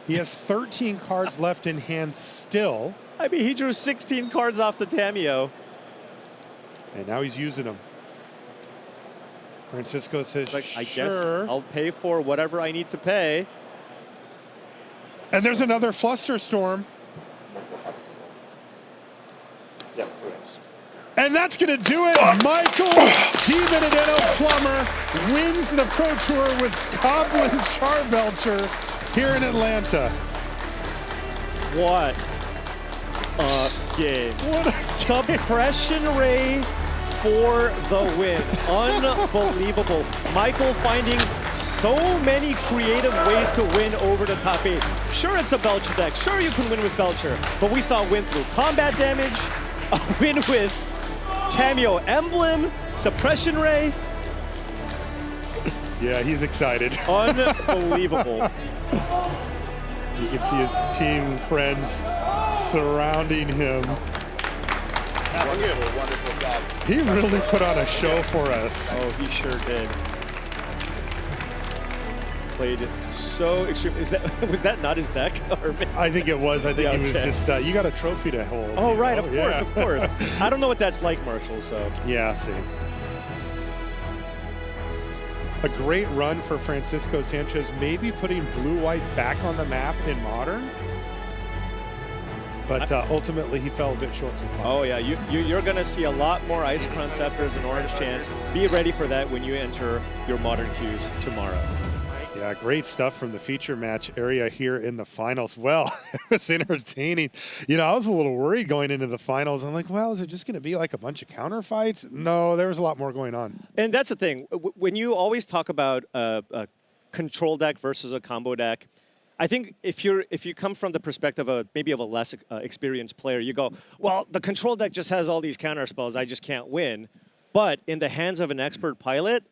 He has 13 cards left in hand still, I mean, he drew 16 cards off the Tameo. and now he's using them. Francisco says, Like, I guess sure. I'll pay for whatever I need to pay. And there's another Flusterstorm. Multiple copies of this. Yep, ruins. And that's going to do it. Michael DeBendetto-Plummer wins the Pro Tour with Goblin Charbelcher here in Atlanta. What a game. What a Suppression Ray for the win. Unbelievable. Michael finding so many creative ways to win over the top 8. Sure, it's a Belcher deck. Sure, you can win with Belcher. But we saw a win through combat damage, a win with Tameo Emblem, Suppression Ray. Yeah, he's excited. Unbelievable. You can see his team friends surrounding him. Wonderful, wonderful job. He really put on a show for us. Oh, he sure did. Played so extreme. Was that not his deck? Or I think it was. I think Yeah, he was okay. just, you got a trophy to hold. oh, you right, know? of Yeah. course. I don't know what that's like, Marshall, so. Yeah, same. A great run for Francisco Sánchez, maybe putting blue-white back on the map in Modern. But ultimately, he fell a bit short. Oh, yeah, you're going to see a lot more Ice Crown Scepters and Orange Chants. Be ready for that when you enter your Modern queues tomorrow. Yeah, great stuff from the feature match area here in the finals. Well, it was entertaining. You know, I was a little worried going into the finals. I'm like, well, is it just going to be like a bunch of counter fights? No, there was a lot more going on. And that's the thing. When you always talk about a control deck versus a combo deck, I think if you come from the perspective of maybe of a less experienced player, you go, well, the control deck just has all these counter spells. I just can't win. But in the hands of an expert pilot,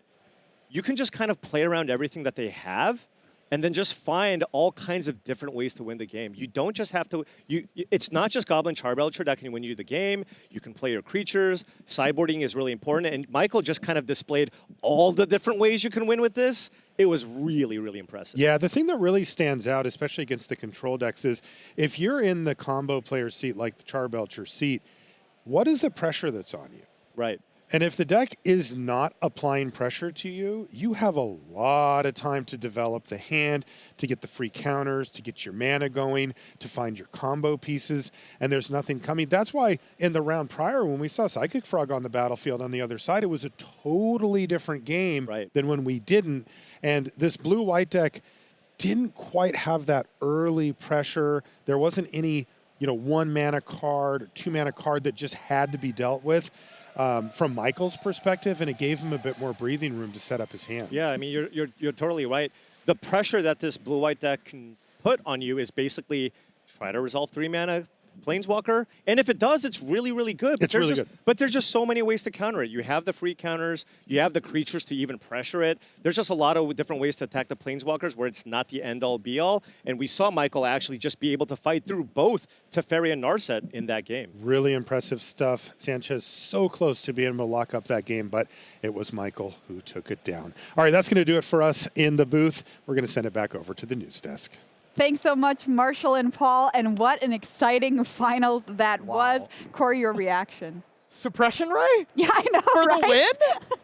you can just kind of play around everything that they have and then just find all kinds of different ways to win the game. You don't just have to, it's not just Goblin Charbelcher that can win you the game. You can play your creatures. Sideboarding is really important. And Michael just kind of displayed all the different ways you can win with this. It was really, really impressive. Yeah, the thing that really stands out, especially against the control decks, is if you're in the combo player seat like the Charbelcher seat, what is the pressure that's on you? Right. And if the deck is not applying pressure to you, you have a lot of time to develop the hand, to get the free counters, to get your mana going, to find your combo pieces, and there's nothing coming. That's why in the round prior, when we saw Psychic Frog on the battlefield on the other side, it was a totally different game than when we didn't. And this blue-white deck didn't quite have that early pressure. There wasn't any, one mana card, 2 mana card that just had to be dealt with. From Michael's perspective, and it gave him a bit more breathing room to set up his hand. Yeah, I mean, you're totally right. The pressure that this blue-white deck can put on you is basically try to resolve 3 mana Planeswalker, and if it does, it's really, really good. It's really good. But there's just so many ways to counter it. You have the free counters, you have the creatures to even pressure it. There's just a lot of different ways to attack the Planeswalkers where it's not the end-all, be-all, and we saw Michael actually just be able to fight through both Teferi and Narset in that game. Really impressive stuff. Sánchez so close to being able to lock up that game, but it was Michael who took it down. All right, that's going to do it for us in the booth. We're going to send it back over to the news desk. Thanks so much, Marshall and Paul, and what an exciting finals that was. Corey, your reaction? Suppression Ray? Yeah, I know, For right? the win?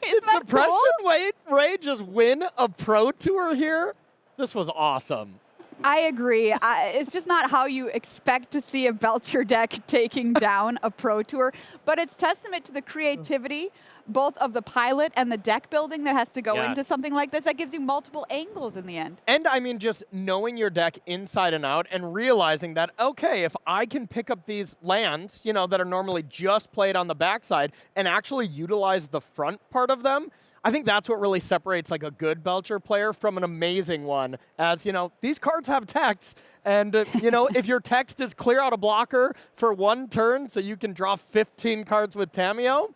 Isn't that Suppression cool? Ray just win a Pro Tour here? This was awesome. I agree. It's just not how you expect to see a Belcher deck taking down a Pro Tour, but it's testament to the creativity both of the pilot and the deck building that has to go into something like this. That gives you multiple angles in the end. And I mean, just knowing your deck inside and out and realizing that, okay, if I can pick up these lands, that are normally just played on the backside and actually utilize the front part of them, I think that's what really separates like a good Belcher player from an amazing one. As, these cards have text, and, if your text is clear out a blocker for 1 turn so you can draw 15 cards with Tamiyo,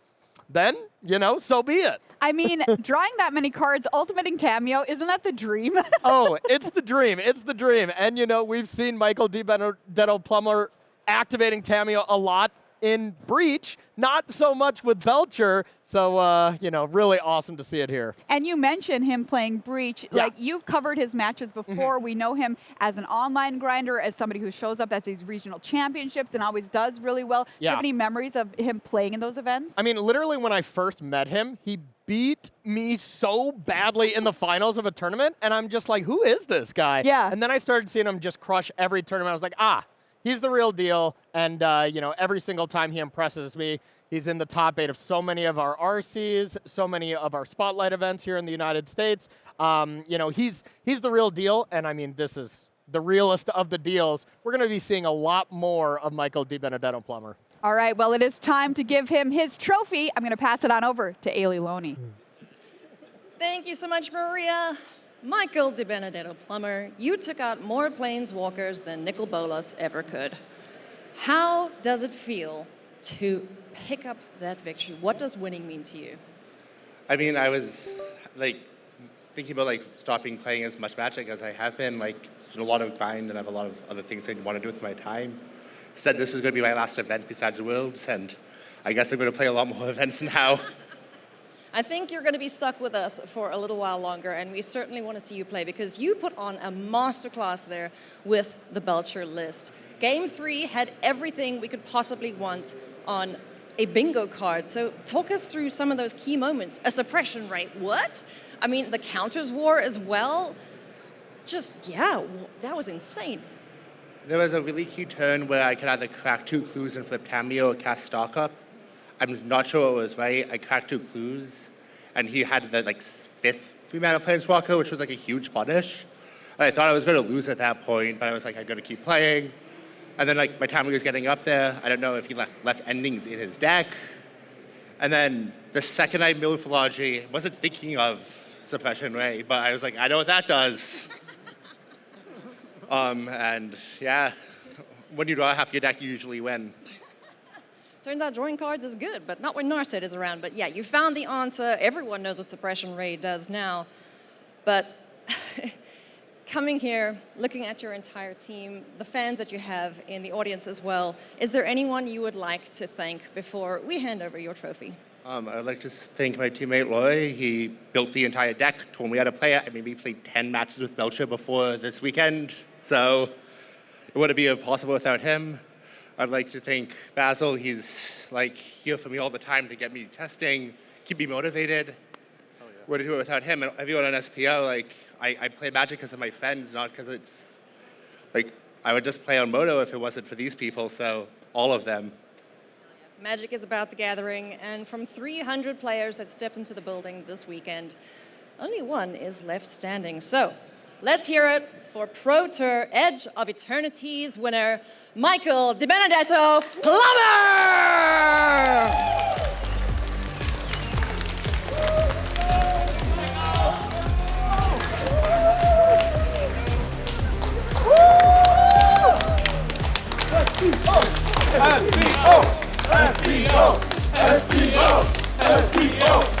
then, so be it. I mean, drawing that many cards, ultimating Tamiyo, isn't that the dream? Oh, it's the dream. It's the dream. And, we've seen Michael DeBendetto-Plummer activating Tamiyo a lot in Breach, not so much with Belcher. So, really awesome to see it here. And you mentioned him playing Breach. Yeah. Like, you've covered his matches before. We know him as an online grinder, as somebody who shows up at these regional championships and always does really well. Do you have any memories of him playing in those events? I mean, literally when I first met him, he beat me so badly in the finals of a tournament, and I'm just like, who is this guy? Yeah. And then I started seeing him just crush every tournament. I was like, he's the real deal, and every single time he impresses me. He's in the top 8 of so many of our RCs, so many of our spotlight events here in the United States. He's the real deal, and I mean, this is the realest of the deals. We're going to be seeing a lot more of Michael DeBendetto-Plummer. All right, well, it is time to give him his trophy. I'm going to pass it on over to Ailey Loney. Thank you so much, Maria. Michael DeBendetto-Plummer, you took out more Planeswalkers than Nicol Bolas ever could. How does it feel to pick up that victory? What does winning mean to you? I mean, I was thinking about stopping playing as much Magic as I have been. It's been a lot of grind, and I have a lot of other things I want to do with my time. Said this was going to be my last event besides Worlds, and I guess I'm going to play a lot more events now. I think you're going to be stuck with us for a little while longer, and we certainly want to see you play because you put on a masterclass there with the Belcher list. Game 3 had everything we could possibly want on a bingo card. So talk us through some of those key moments. A suppression rate, what? I mean, the counters war as well. That was insane. There was a really key turn where I could either crack 2 clues and flip Tamiyo or cast Stock Up. I'm just not sure what was right. I cracked 2 clues, and he had the 5th 3-mana Planeswalker, which was a huge punish. And I thought I was going to lose at that point, but I was I'm going to keep playing. And then my Tamiyo was getting up there. I don't know if he left endings in his deck. And then the second I milled Philology, I wasn't thinking of Suppression Ray, but I was like, I know what that does. And yeah, when you draw half your deck, you usually win. Turns out drawing cards is good, but not when Narset is around. But yeah, you found the answer. Everyone knows what Suppression Ray does now. But coming here, looking at your entire team, the fans that you have in the audience as well, is there anyone you would like to thank before we hand over your trophy? I'd like to thank my teammate Loy. He built the entire deck, told me how to play it. I mean, we played 10 matches with Belcher before this weekend, so it wouldn't be possible without him. I'd like to thank Basil. He's like here for me all the time to get me testing, keep me motivated. Wouldn't do it without him. And everyone on SPO, like, I play Magic because of my friends, not because it's, like, I would just play on Moto if it wasn't for these people, so all of them. Magic is about the gathering, and from 300 players that stepped into the building this weekend, only one is left standing. So let's hear it for Pro Tour Edge of Eternity's winner, Michael DeBendetto-Plummer! SPO! SPO! SPO! SPO!